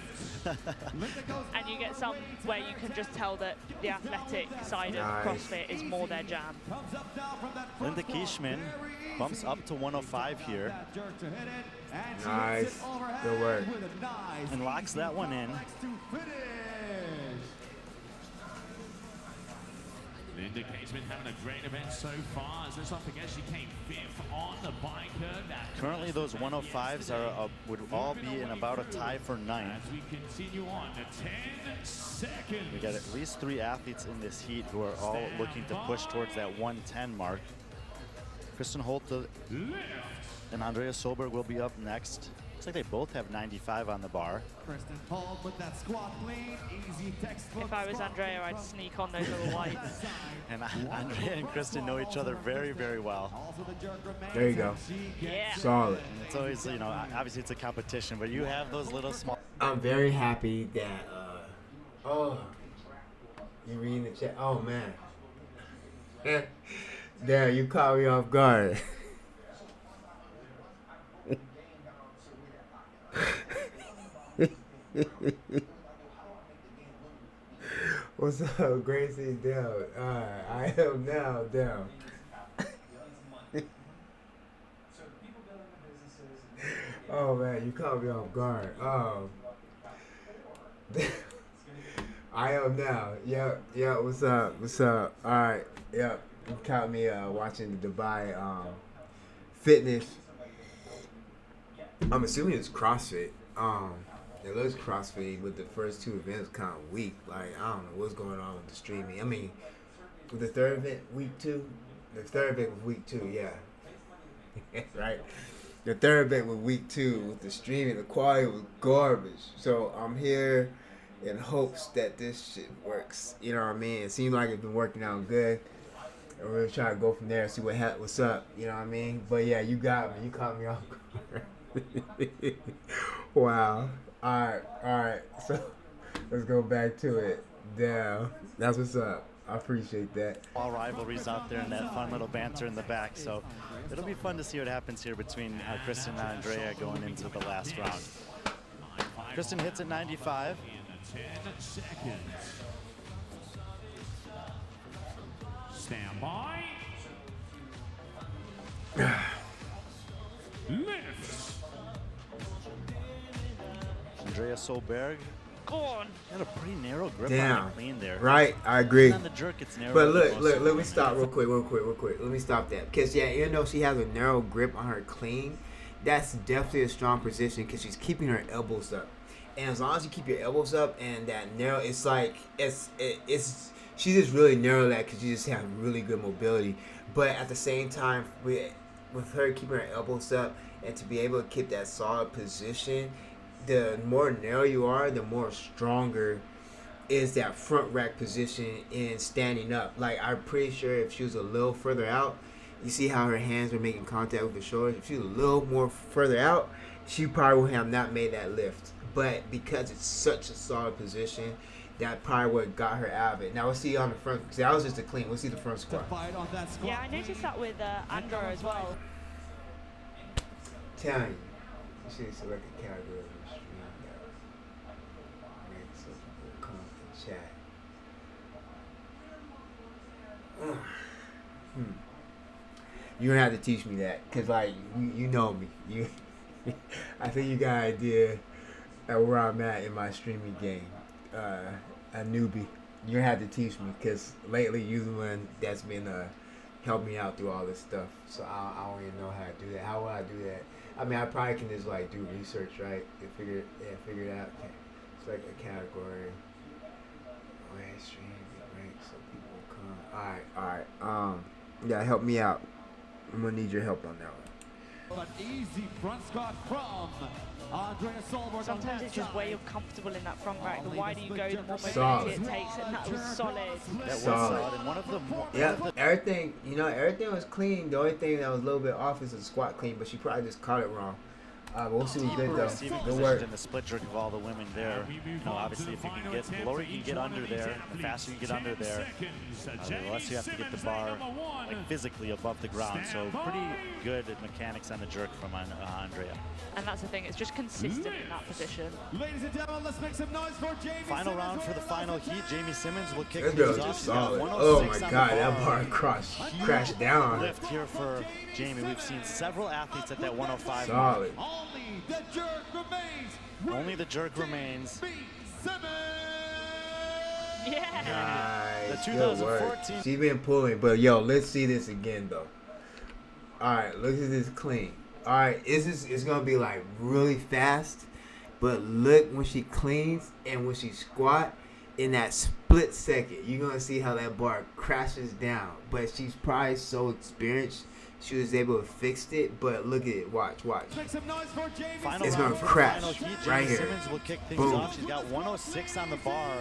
And you get some where you can just tell that the athletic side of CrossFit is more their jam. Linda Kieschmann bumps up to 105 here. Nice. Good work. And locks that one in. Linda Kieschmann having a great event so far. Let's not forget she came 5th on the bike curve. Currently those 105s would all be in about a tie for 9th. As we continue on to 10 seconds. We got at least 3 athletes in this heat who are all looking to push towards that 110 mark. Kristen Holte and Andrea Solberg will be up next. Looks like they both have 95 on the bar. Kristen Holt with that squat clean, easy textbook. If I was Andrea, I'd sneak on those little whites. And Andrea and Kristen know each other very, very well. There you go. Yeah. Solid. And it's always, you know, obviously it's a competition, but you have those little small. I'm very happy that, oh, you reading the chat? Oh, man. Damn, you caught me off guard. What's up, Gracie? Down. Alright, I am now down. Oh man, you caught me off guard. I am now. Yep, what's up? Alright, yep. You caught me watching the Dubai fitness. I'm assuming it's CrossFit. It looks CrossFit, but the first 2 events kind of weak. Like, I don't know what's going on with the streaming. I mean, with the third event, week 2? The third event was week 2, yeah. Right? The third event was week 2 with the streaming. The quality was garbage. So I'm here in hopes that this shit works. You know what I mean? It seems like it's been working out good. And we're trying to go from there and see what's up. You know what I mean? But yeah, you got me. You caught me off guard. Wow. Alright. So let's go back to it. Damn. That's what's up. I appreciate that. All rivalries out there and that fun little banter in the back. So it'll be fun to see what happens here between Kristen and Andrea going into the last round. Kristen hits at 95. 10 seconds. Stand by. Lift. Andrea Solberg Go on. had a pretty narrow grip Damn. on the clean there. Right, I agree. On the jerk, it's narrow. But look, let me stop real quick. Let me stop that. Because, yeah, even though she has a narrow grip on her clean, that's definitely a strong position because she's keeping her elbows up. And as long as you keep your elbows up and that narrow, it's like, she just really narrow that because you just have really good mobility. But at the same time, with her keeping her elbows up and to be able to keep that solid position, the more narrow you are, the more stronger is that front rack position in standing up. Like, I'm pretty sure if she was a little further out, you see how her hands are making contact with the shoulders. If she was a little more further out, she probably would have not made that lift. But because it's such a solid position, that probably what got her out of it. Now we'll see on the front, because that was just a clean. We'll see the front squat. Yeah, I noticed that with Andra as well. Tell you should select a category of the stream that makes so people come and chat. You're gonna have to teach me that, cause like you know me. I think you got an idea at where I'm at in my streaming game. A newbie. You're gonna have to teach me, cause lately you're the one that's been help me out through all this stuff. So I don't even know how to do that. How will I do that? I mean, I probably can just like do research, right? And figure it out. Okay. It's like a category. Stream, right? So people come. All right. Yeah, help me out. I'm gonna need your help on that one. An easy front squat from Andrea Solberg. Sometimes it's just where you're comfortable in that front rack. The wider you go, the more mobility it takes, and that was solid. That was Solid. And one of the everything was clean. The only thing that was a little bit off is the squat clean, but she probably just caught it wrong. We'll see what good though. Receiving Good position work. in the split jerk of all the women there. Obviously, if you can get the lower you can get under there, the faster you get under there, the less you have to get the bar like physically above the ground. So pretty good mechanics on the jerk from Andrea. And that's the thing, it's just consistent in that position. Ladies and gentlemen, let's make some noise for Jamie Final Simmons. round for the final heat. Jamie Simmons will kick This things girl off. just She's got solid. 106 Oh my on God, the that bar crashed down. Lift here for Jamie. We've seen several athletes at that 105 Solid. Only the jerk remains. Only the jerk remains. B. Simmons. Yeah. Nice. The Good work. 2014. She been pulling, but yo, let's see this again though. All right, look at this clean. All right, it's gonna be like really fast, but look when she cleans and when she squat, in that split second, you're gonna see how that bar crashes down. But she's probably so experienced, she was able to fix it. But look at it, watch. Make some noise for Jamie Final It's round gonna for the crash final heat. right Jamie here. Simmons will kick things Boom. off. She's got 106 on the bar.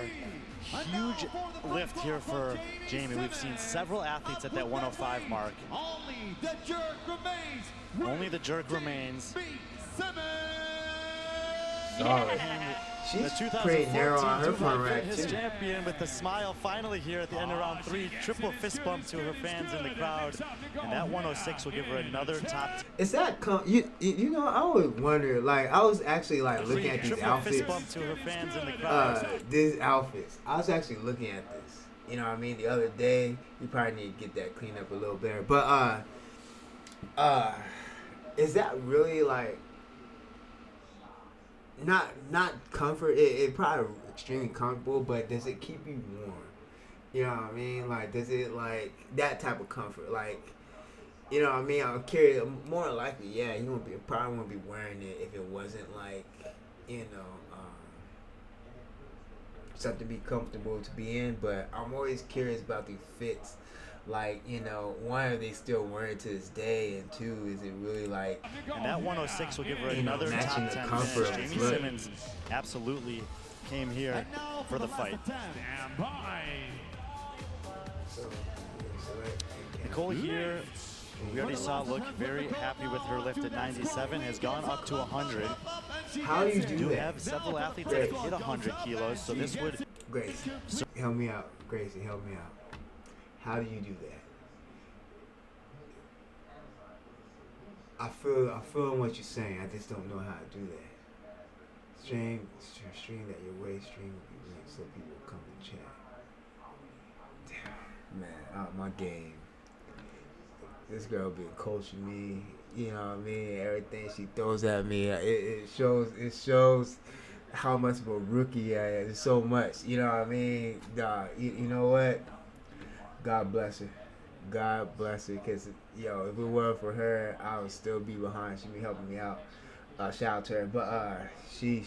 Huge lift here for Jamie. We've seen several athletes at that 105 mark. Only the jerk remains. Only the jerk remains. B. Simmons. Solid. The She's pretty narrow on her front rack Fitness too. champion with the smile finally here at the end of round 3. Triple fist bump to her fans in the crowd. And that 106 will give her another top. Is that you know? I would wonder. Like I was actually like looking at these Triple fist outfits. bump to her fans in the crowd. These outfits. I was actually looking at this. You know what I mean? The other day. You probably need to get that cleaned up a little better. But is that really like not comfort? It probably extremely comfortable, but does it keep you warm? You know what I mean? Like does it like that type of comfort? Like you know what I mean? I'm curious. More likely, yeah. You probably won't be wearing it if it wasn't like something to be comfortable to be in. But I'm always curious about these fits. Like, one, are they still wearing it to this day? And two, is it really like... And that 106 will give her another top 10 comfort. finish. Jamie Simmons absolutely came here for the fight. Nicole here, we already saw look very happy with her lift at 97, has gone up to 100. How do you We do do that? have several athletes that have hit 100 kilos, so this would... Gracie, help me out. Gracie, help me out. How do you do that? I feel what you're saying. I just don't know how to do that. Stream that your waist stream will be linked so people will come and chat. Damn, man, out my game. This girl been coaching me. You know what I mean? Everything she throws at me, it shows how much of a rookie I am. So much. You know what I mean? You know what? God bless her. God bless her. Because, if it weren't for her, I would still be behind. She'd be helping me out. Shout out to her. But, I'm going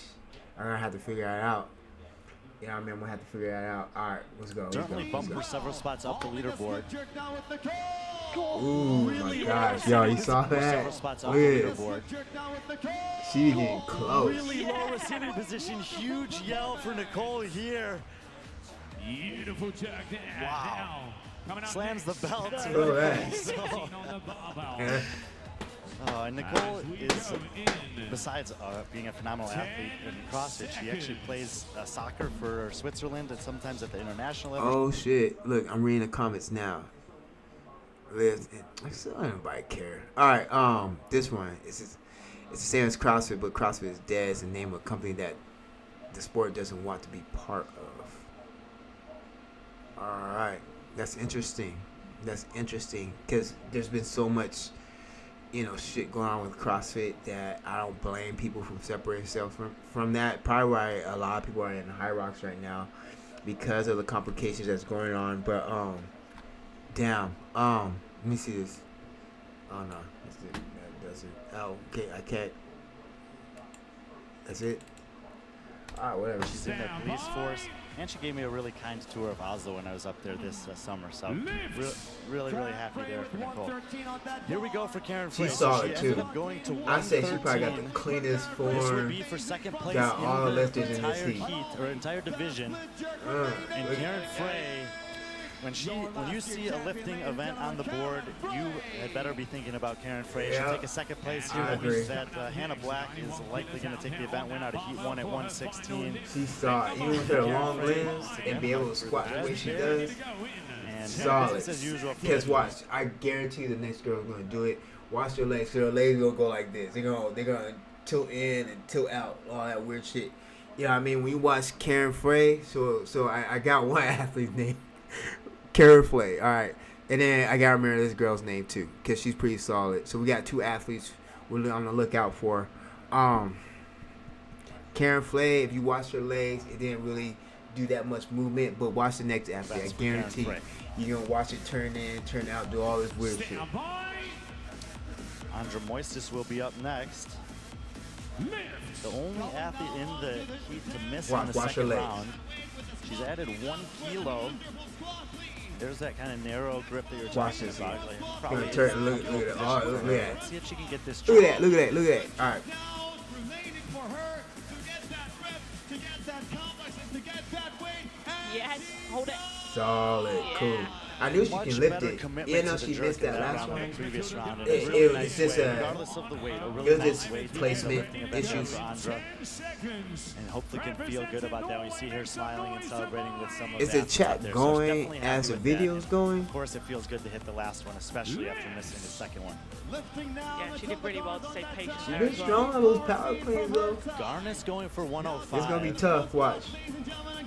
to have to figure that out. You know what I mean? I'm going to have to figure that out. All right, let's go. Certainly bumped her several spots up the leaderboard. Ooh, my gosh. Yo, you saw that? Several spots off Look the at this. leaderboard. She getting close. Really low receiving position. Huge yell for Nicole here. Beautiful jerk there. Wow. Coming up Slams the belt to Look her at face. that. And Nicole is, besides being a phenomenal athlete in CrossFit, she actually plays soccer for Switzerland and sometimes at the international level. Oh, shit. Look, I'm reading the comments now. I still don't nobody care. All right, this one. It's the same as CrossFit, but CrossFit is dead. It's the name of a company that the sport doesn't want to be part of. All right, that's interesting. that's interesting because there's been so much, shit going on with CrossFit that I don't blame people from separating themselves from that. Probably why a lot of people are in High Rocks right now because of the complications that's going on. But damn. Let me see this. Oh no, that doesn't. Oh, okay, I can't. That's it. All right, whatever. She's in the police force, and she gave me a really kind tour of Oslo when I was up there this summer. So really happy there for Nicole. Here we go for Karen Frey. She saw it too. Going to I say she probably got the cleanest form. This would be for second place got all the lifters in entire this heat. or entire division. And Karen Frey, when you see a lifting event on the board, you had better be thinking about Karen Frey. She'll take a second place here. That means that Hannah Black is likely going to take the event win out of Heat 1 at 116. She saw it, even with her long limbs and be able to squat the way she does. And solid. business as usual. Because watch, I guarantee the next girl is going to do it. Watch their legs. So their legs going to go like this. They're gonna tilt in and tilt out, all that weird shit. You know what I mean? When you watch Karen Frey, so I got one athlete's name. Karen Frey, all right. And then I got to remember this girl's name, too, because she's pretty solid. So we got two athletes we're on the lookout for. Karen Frey, if you watch her legs, it didn't really do that much movement, but watch the next athlete. I guarantee you're going to watch it turn in, turn out, do all this weird shit. Andra Moistis will be up next. The only athlete in the heat to miss in the second round. She's added 1 kilo. There's that kind of narrow grip that you're talking about. Look at that. Oh, look at that. Let's see if she can get this. Look at that. Look at that. All right. Yes, hold it. Solid. Cool. I knew she can lift it. Even though she missed that last one. It's just placement issues. And hopefully can feel good about that. We see her smiling and celebrating with some of Is the chat going as the video's going? Of course, it feels good to hit the last one, especially after missing the second one. Yeah, she did really well to stay patient. She's been strong on those power cleans, though. Garnis going for 105. It's going to be tough. Watch.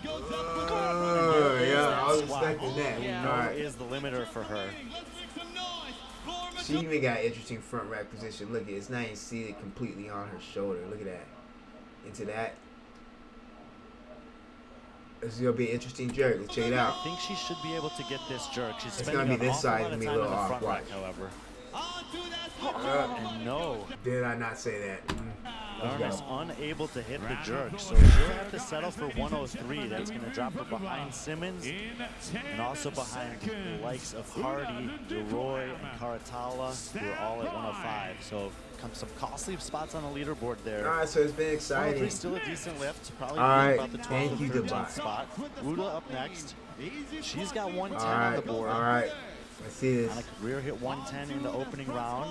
Yeah, I was expecting that. Yeah. All right. Is the limiter for her. She even got interesting front rack position. Look at it. It's not even seated completely on her shoulder. Look at that. Into that. This is going to be an interesting jerk. Let's check it out. I think she should be able to get this jerk. She's it's going to be this side. It's going to be a little off. Watch. However. And no. Did I not say that? Garnis unable to hit the jerk, so she'll have to settle for 103. That's going to drop her behind Simmons and also behind the likes of Hardy, DeRoy, and Karatala, who are all at 105. So comes some costly spots on the leaderboard there. All right, so it's been exciting. Still a decent lift, probably about the 12th or 13th spot. Uda up next. She's got 110 on the board. All right, let's see this. On a career hit 110 in the opening round.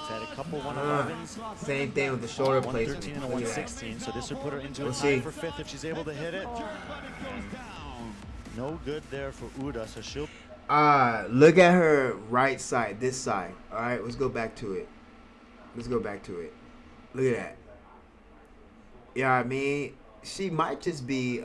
Had a couple 111s. Same thing with the shoulder placement. 113 and a 116. So this would put her into a tie for 5th if she's able to hit it. No good there for Uda, so she'll. Look at her right side, this side. All right, let's go back to it. Look at that. Yeah, I mean, she might just be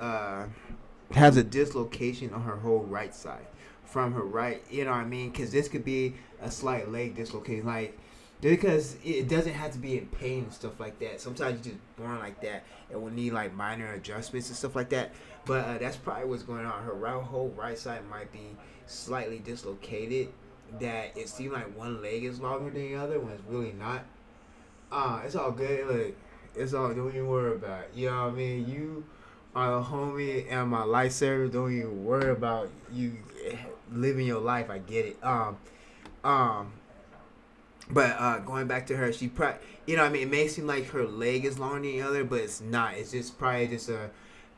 has a dislocation on her whole right side from her right. You know what I mean? Because this could be a slight leg dislocation, like. Because it doesn't have to be in pain and stuff like that. Sometimes you're just born like that and will need like minor adjustments and stuff like that. But that's probably what's going on. Her whole right side might be slightly dislocated. That it seems like one leg is longer than the other when it's really not. It's all good. Look, it's all. Don't even worry about it. You know what I mean? You are a homie and my lifesaver. Don't even worry about you living your life. I get it. But going back to her, she probably, you know what I mean, it may seem like her leg is longer than the other, but it's not. It's just probably just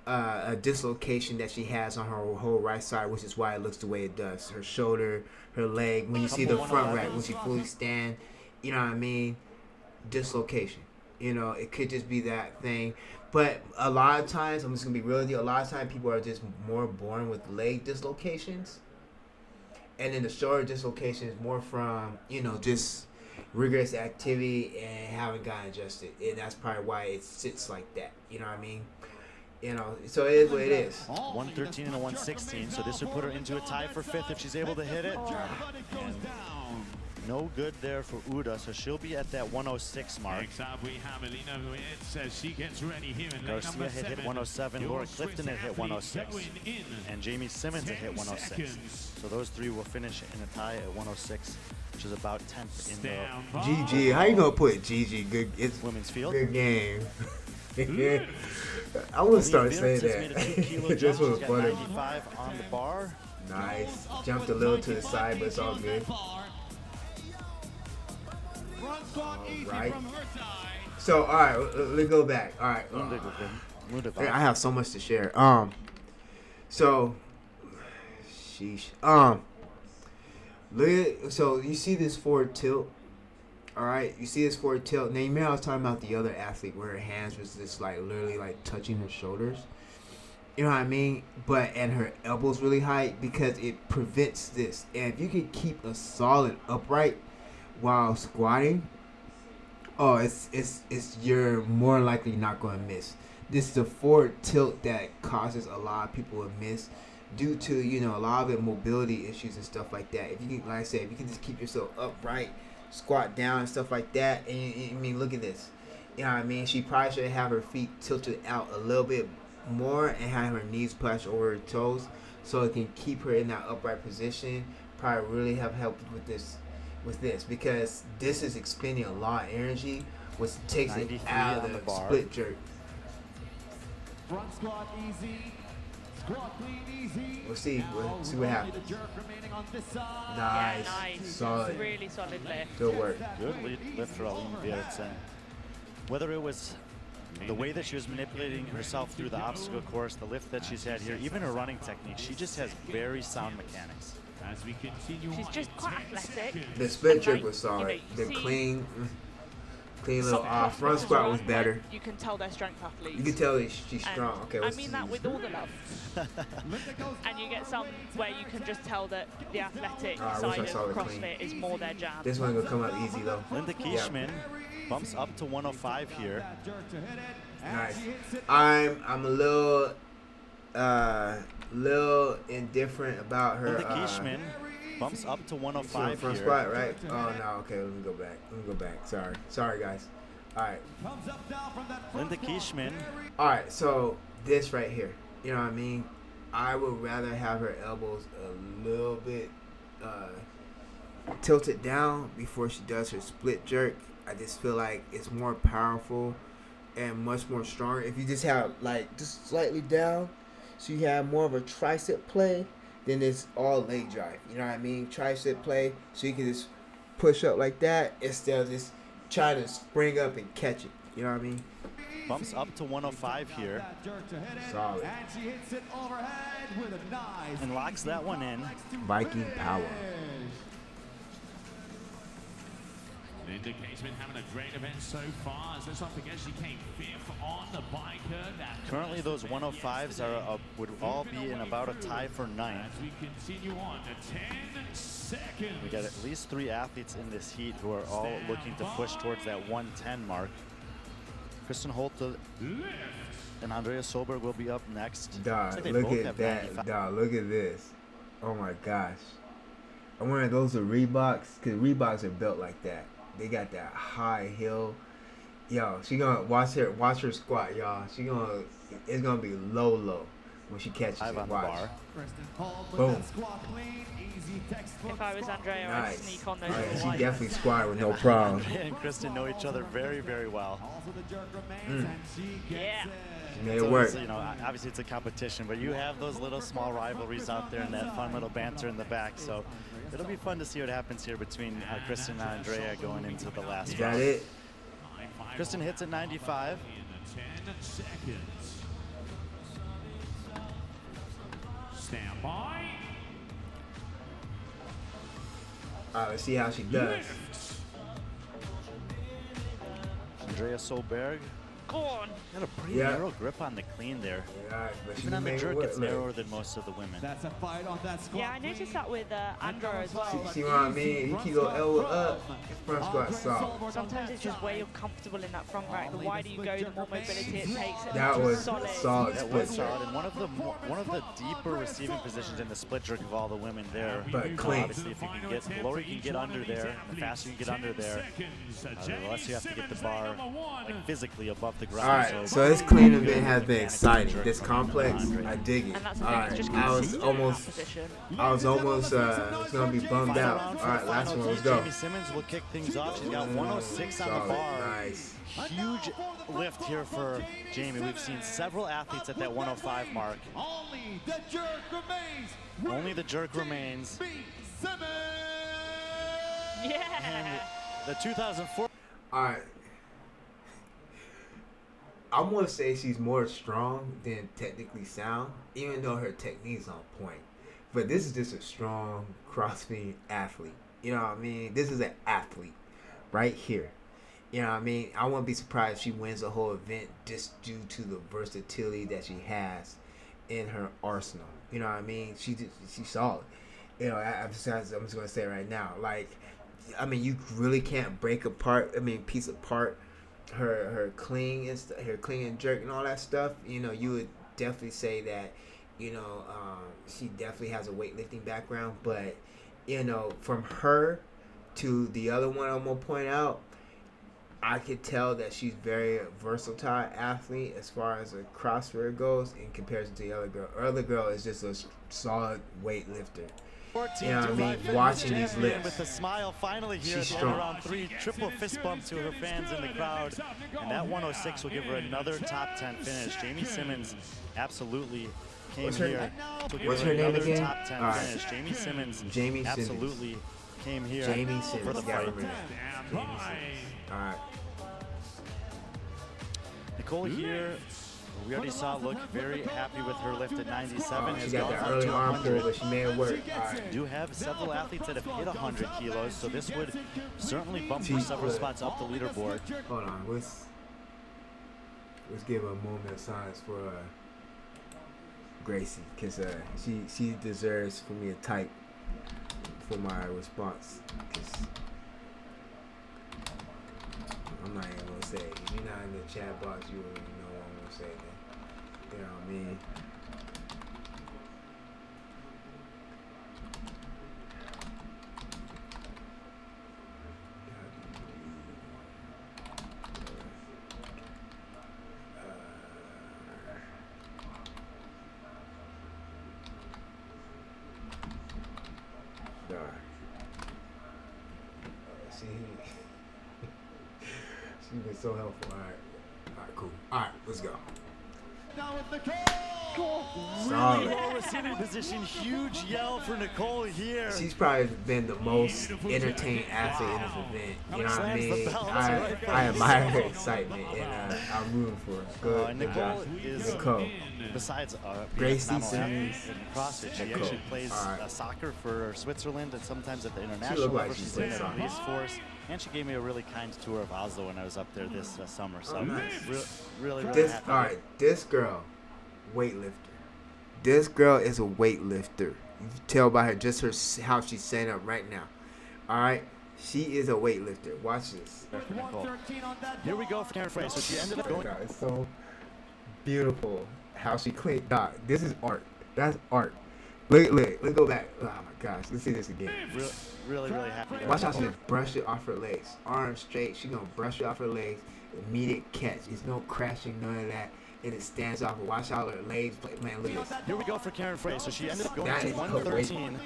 a dislocation that she has on her whole right side, which is why it looks the way it does. Her shoulder, her leg, when you see the front rack, when she fully stand, you know what I mean, dislocation. You know, it could just be that thing. But a lot of times, I'm just going to be real with you, a lot of times people are just more born with leg dislocations. And then the shoulder dislocation is more from, you know, just rigorous activity and haven't gotten adjusted, and that's probably why it sits like that. You know what I mean? You know, so it is what it is. 113 and a 116, so this would put her into a tie for 5th if she's able to hit it. And no good there for Uda, so she'll be at that 106 mark. Next up, we have Elena who hits as she gets ready here in lane Garcia number hit 7. 107, Laura Clifton had hit 106, in and Jamie Simmons had hit 106. seconds. So those three will finish in a tie at 106, which is about 10th in the GG, how you gonna put GG? Good, it's women's field. good game. I will start saying Made a 2 kilo that. jump. This was She's got funny. 95 on the bar. Nice. Jumped a little to the side, but it's all good. Right. So, all right, let's go back. All right. I have so much to share. So, sheesh. So you see this forward tilt. All right, you see this forward tilt. Now, you remember I was talking about the other athlete where her hands was just like literally like touching her shoulders. You know what I mean? And her elbows really high because it prevents this. And if you can keep a solid upright while squatting, you're more likely not going to miss. This is the forward tilt that causes a lot of people to miss due to, you know, a lot of it mobility issues and stuff like that. If you can, like I said, if you can just keep yourself upright, squat down and stuff like that, and I mean, look at this. You know what I mean? She probably should have her feet tilted out a little bit more and have her knees pushed over her toes so it can keep her in that upright position. Probably really have helped with this because this is expending a lot of energy, which takes it out of the split jerk. Front squat easy. Squat clean easy. We'll see what happens. Nice. Yeah, nice. Solid. Really solid lift. Good work. Good lift for Aline Bjertsen. Whether it was the way that she was manipulating herself through the obstacle course, the lift that she's had here, even her running technique, she just has very sound mechanics. As we continue She's on just in quite 10 athletic. seconds. The split And, jerk like, was solid. you The see clean little some front athletes squat as was well, better. like, you can tell they're strength athletes. You can tell that she's And strong. Okay, I let's mean that see. with all the love. And you get some where you can just tell that the athletic I wish side I of saw the CrossFit clean. is more their jam. This one gonna come out easy though. Linda Kieschman bumps up to 105 here. Nice. I'm a little indifferent about her. Linda Kieschman bumps up to 105 front here. squat, right? Oh no. Okay, let me go back. Sorry guys. All right. Linda Kieschman. All right. So this right here, you know what I mean? I would rather have her elbows a little bit tilted down before she does her split jerk. I just feel like it's more powerful and much more stronger if you just have like just slightly down, so you have more of a tricep play than it's all leg drive. You know what I mean? Tricep play, so you can just push up like that instead of just trying to spring up and catch it. You know what I mean? Bumps up to 105 here. Solid. And she hits it overhead with a nice And locks that one in. Viking power. Linda Kieschman having a great event so far. As let's not forget, she came 5th on the bike curve. Currently, those 105s would all be in about a tie for 9th. As we continue on to 10 seconds. We got at least 3 athletes in this heat who are all looking to push towards that 110 mark. Kristen Holte and Andrea Solberg will be up next. Dog, look at that. Dog, look at this. Oh my gosh. I'm wearing those are Reeboks, because Reeboks are built like that. They got that high heel. Yo, she gonna watch her squat, y'all. It's gonna be low when she catches it. Watch. Boom. If I was Andrea, Nice. I'd sneak on those. She definitely squatted with no problem. Andrea and Kristen know each other very, very well. Yeah. She made it work. You know, obviously it's a competition, but you have those little small rivalries out there and that fun little banter in the back. So it'll be fun to see what happens here between Kristen and Andrea going into the last Is that round. it? Kristen hits at 95. In the 10 seconds. Stand by. All right, let's see how she does. Andrea Solberg Go on. Got a pretty narrow grip on the clean there. Yeah, but even on the jerk, it's narrower than most of the women. That's a fight on that squat. Yeah, I noticed that with Andra as well. See what I mean? You keep going elbow up, front squat solid. Sometimes it's just where you're comfortable in that front rack. The wider you go, the more mobility it takes. That was solid. That was solid, and one of the deeper receiving positions in the split jerk of all the women there. But clean. Obviously, if you can get the lower you can get under there, the faster you get under there, the less you have to get the bar like physically above the ground. All right, so this clean event has been exciting. This complex, I dig it. All right, I was almost gonna be bummed out. All right, last one, let's go. Jamie Simmons will kick things off. She's got 106 on the bar. Nice. Huge lift here for Jamie. We've seen several athletes at that 105 mark. Only the jerk remains. Only the jerk remains. Simmons. Yeah. And the 2004. All right. I'm gonna say she's more strong than technically sound, even though her technique's on point. But this is just a strong CrossFit athlete. You know what I mean? This is an athlete right here. You know what I mean? I wouldn't be surprised if she wins the whole event just due to the versatility that she has in her arsenal. You know what I mean? She's solid. You know, I'm just gonna say it right now. Like, I mean, you really can't piece apart her clean and jerk and all that stuff. You know, you would definitely say that, you know, she definitely has a weightlifting background. But, you know, from her to the other one I'm gonna point out, I could tell that she's very versatile athlete as far as a CrossFit goes in comparison to the other girl. Her other girl is just a solid weightlifter. You know what I mean? Watching these lifts. With a smile finally here She's at the end of round 3. Triple fist bump to her fans in the crowd. And that 106 will give her another top 10 finish. Jamie Simmons absolutely came here. What's her name again? Top 10 finish. Jamie Simmons absolutely came here for the fight. All right. Nicole here, we already saw look very happy with her lift at 97. She got that early arm pull, but she made it work. We do have several athletes that have hit 100 kilos, so this would certainly bump her several spots up the leaderboard. Hold on, let's give a moment of silence for Gracie, because she deserves for me a type for my response. Cause I'm not even gonna say it. If you're not in the chat box, you already know what I'm gonna say. Then. You know what I mean? She's been so helpful. All right, cool. All right, let's go. Now with Nicole. Really well receiving position. Huge yell for Nicole here. She's probably been the most entertaining athlete in this event. You know what I mean? I admire her excitement, and I'm rooting for her. Good. Nicole is Nicole. Besides Gracie Simmons in CrossFit, she actually plays soccer for Switzerland, and sometimes at the international level. She's in the police force, and she gave me a really kind tour of Oslo when I was up there this summer. So really happy. All right, this girl, weightlifter. This girl is a weightlifter. You can tell by her just how she's setting up right now. All right, she is a weightlifter. Watch this. Here we go for Karen Frey. So she ended up going. It's so beautiful how she cleaned. Dog, this is art. That's art. Look, let's go back. Oh my gosh, let's see this again. Really happy. Watch how she just brush it off her legs. Arms straight. She gonna brush it off her legs. Immediate catch. It's no crashing, none of that. And it stands off. Watch how her legs play. Man, look at this. Here we go for Karen Frey. So she ended up going to 113.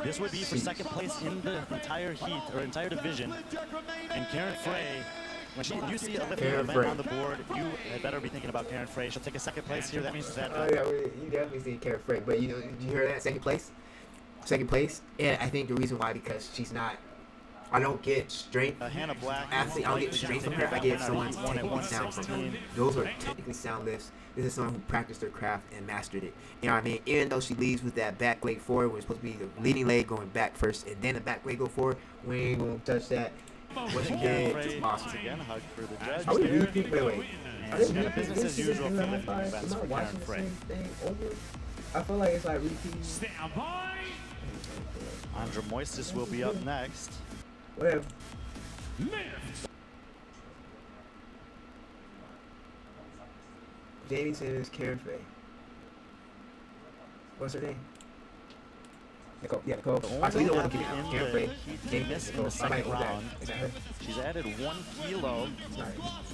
This would be for second place in the entire heat or entire division. And Karen Frey, when you see a lifting event on the board, you had better be thinking about Karen Frey. She'll take a second place here. That means that. Yeah, you definitely see Karen Frey. But you hear that second place? Second place. And I think the reason why, because she's not. I don't get strength. Hannah Black. Athlete, I don't get strength from her. I get someone's technically sound from her. Those are technically sound lifts. This is someone who practiced their craft and mastered it. You know what I mean? Even though she leads with that back leg forward, where it's supposed to be the leading leg going back first, and then the back leg go forward. We ain't gonna touch that. What she did is awesome. Again, hug for the judge. I would really think. Wait. And she got a business as usual for lifting events for Karen Frey. I feel like it's like repeating. Stand by. Andra Moistis will be up next. Whatever. Lift. Jamie Simmons, Karen Frey. What's her name? Nicole. Yeah, Nicole. The I only one athlete in Karen Frey. the miss in the second round. Is that her? She's added 1 kilo.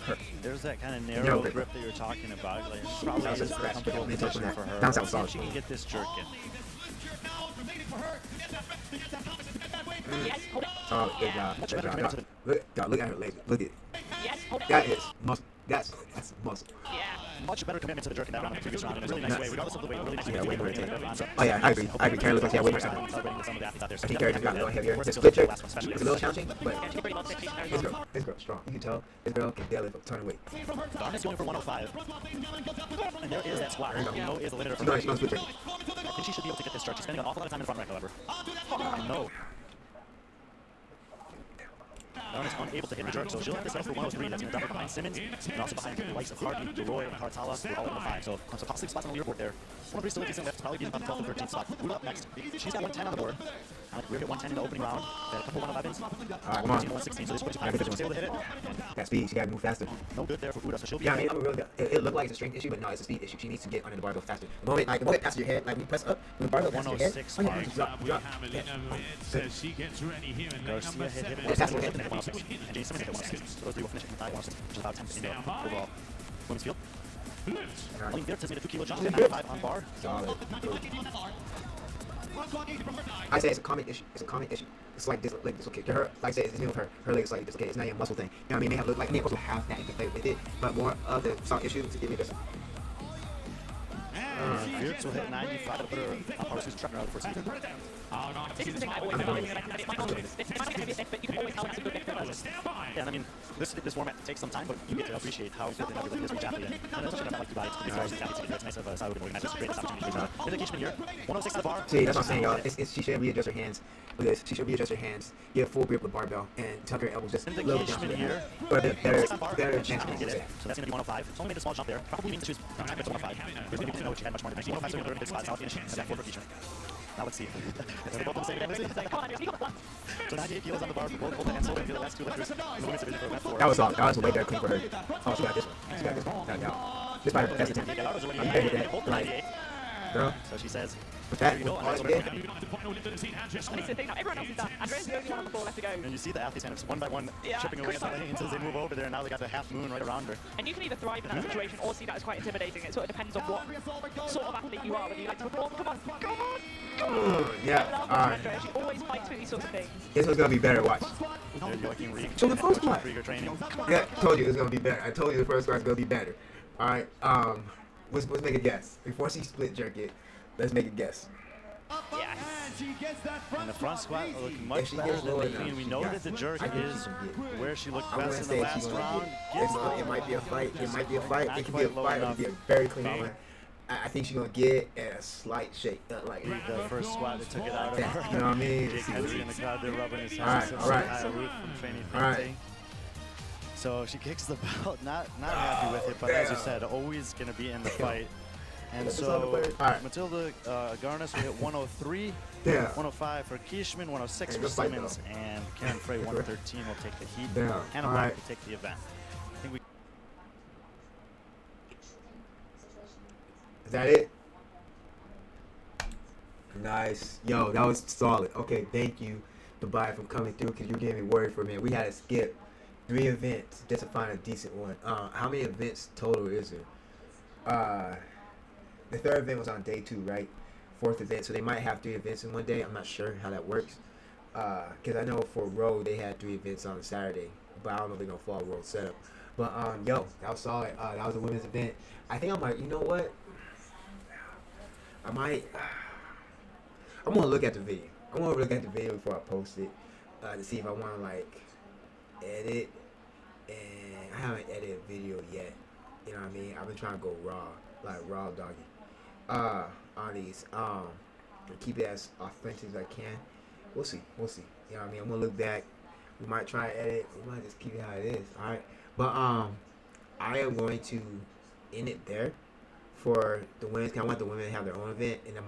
Her. There's that kind of narrow grip that you're talking about. Like, probably is a comfortable position for her. Down south See if solid. she can get this jerk in. Oh, good job. Good job. Look at her legs. Look at it. Yes. That is muscle. That's muscle. Yeah. Much better commitment to the jerk in that round than the previous round in a really nice way, regardless of the weight. Really nice way to weight it. Oh yeah, I agree. Karen looks like she had way more talent. I think Karen's got a little heavier. The split jerk was a little challenging, but this girl's strong. You can tell this girl can deadlift a ton of weight. Darn is going for 105. And there is that squat. You know is the limiter for No, her. she's not split jerk. I think she should be able to get this jerk. She's spending an awful lot of time in front rack, however. I know. Darn is unable to hit the jerk, so she'll have to settle for 103. That's going to drop her behind Simmons, and also behind the likes of Hardy, DeRoy, and Hartala, who are all in the 5. So possibly spots on the leaderboard there. 103 still a decent lift, probably be about the 12th and 13th spot. Who's up next? She's got 110 on the board. We're at 110 in the opening round. They had a couple 111s. Alright, come on. 116, so this puts you 5 able to hit it. That speed, she gotta move faster. No good there for Uda, so she'll be. Yeah, I mean, it looked like it's a strength issue, but no, it's a speed issue. She needs to get under the barbell faster. The moment it passes your head, like when you press up, when the barbell passes your head, 106 oh, yeah, mark. drop. We have Elena says she gets ready here in lane Garcia number hit 7. him at 106, and James Simmons hit 106. So those three will finish in 106, which is about 10 in overall. Women's field. Lift. Eileen Virtus made a 2 kilo jump, 95 on bar. Solid. I say it's a common issue. It's a common issue. It's like this leg dislocate. Her, like I said, it's new with her. Her leg is slightly dislocated. It's not even a muscle thing. You know what I mean? They have look like they also have that interplay with it, but more of the soft issue to give me this. Virtus will hit 95 to put her on par with Trucker out for season. This is the thing I always know. It might not be a stiff, but you can always tell that's a good lift. Yeah, and I mean, this format takes some time, but you get to appreciate how important every lift is for each athlete. And especially not like Dubai, it's pretty hard to get. It's nice of a Saudi organizers to create this opportunity. There's a Kishman here, 106 to the bar. See, that's what I'm saying, y'all. She should readjust her hands with this. She should readjust her hands, get full grip with barbell, and tuck her elbows just a In the little bit down to Kishman the here, but better she chance can to get get it. So that's going to be 105. So only made a small jump there. Probably means to choose 10 to 105. Because maybe didn't know she had much more to make. 105 is going to be 35 south finish, and that 4 for Kishman. Now let's see. They're both on the same again. So 98 kilos on the bar for both Olga and Sol. And the last 2 lifters in the women's division for event 4. That was solid. That was way better clean for her. Oh, she got this one. She got this one. No. Just by her best attempt. I'm ready with that. Like, girl. So she says, With that, there you with go. all And she that's did. And it's the thing now, everyone else is done. Andrea's the only one on the floor left to go. And you see the athletes kind of one by one chipping away at the lanes as they move over there. Now they got the half moon right around her. And you can either thrive in that situation or see that as quite intimidating. It sort of depends on what sort of athlete you are, whether you like to perform. Come on, come on! Yeah, I love alright. Andrea. She always fights for these sorts of things. This one's gonna be better, watch. So the first one. Training. Yeah, told you it's gonna be better. I told you the first one's gonna be better. Alright, let's make a guess. Before she split jerk it, let's make a guess. Yes. And the front squat looking much she better gets than lower the enough, clean. We she know got that the some- jerk I think is she can get- where she looked I'm gonna best in say the she's last gonna round. get. It might be a fight. It might be a fight. Not It could be a quite low fight. It enough. could be a very clean one. I think she's gonna get a slight shake. Like The first squat that took it out of that. her. You know what I mean? Jake Henry in the crowd there rubbing his Alright, hands. alright. Kyle Ruth from Training Alright. Think. So she kicks the belt, not happy with it, but as you said, always going to be in the fight. And so Alright. Matilda Garnis will hit 103, Yeah. 105 for Kishman, 106 Hey, for good fight, Simmons, and Karen Frey 113 will take the heat. Yeah. Hannah Alright. Black will take the event. I think we. Is that it? Nice. Yo, that was solid. Okay, thank you, Dubai, for coming through because you gave me word for a minute. We had to skip 3 events just to find a decent one. How many events total is there? The 3rd event was on day 2, right? 4th event, so they might have 3 events in one day. I'm not sure how that works. Because I know for road they had 3 events on Saturday, but I don't know if they're gonna follow road setup. But yo, that was solid. That was a women's event. I think I might. You know what? I might. I'm gonna look at the video. I want to look at the video before I post it to see if I want to like edit. And I haven't edited a video yet. You know what I mean? I've been trying to go raw, like raw doggy, on these. And keep it as authentic as I can. We'll see. We'll see. You know what I mean? I'm gonna look back. We might try and edit. We might just keep it how it is. All right. But I am going to end it there for the women's. I want the women to have their own event, and I'm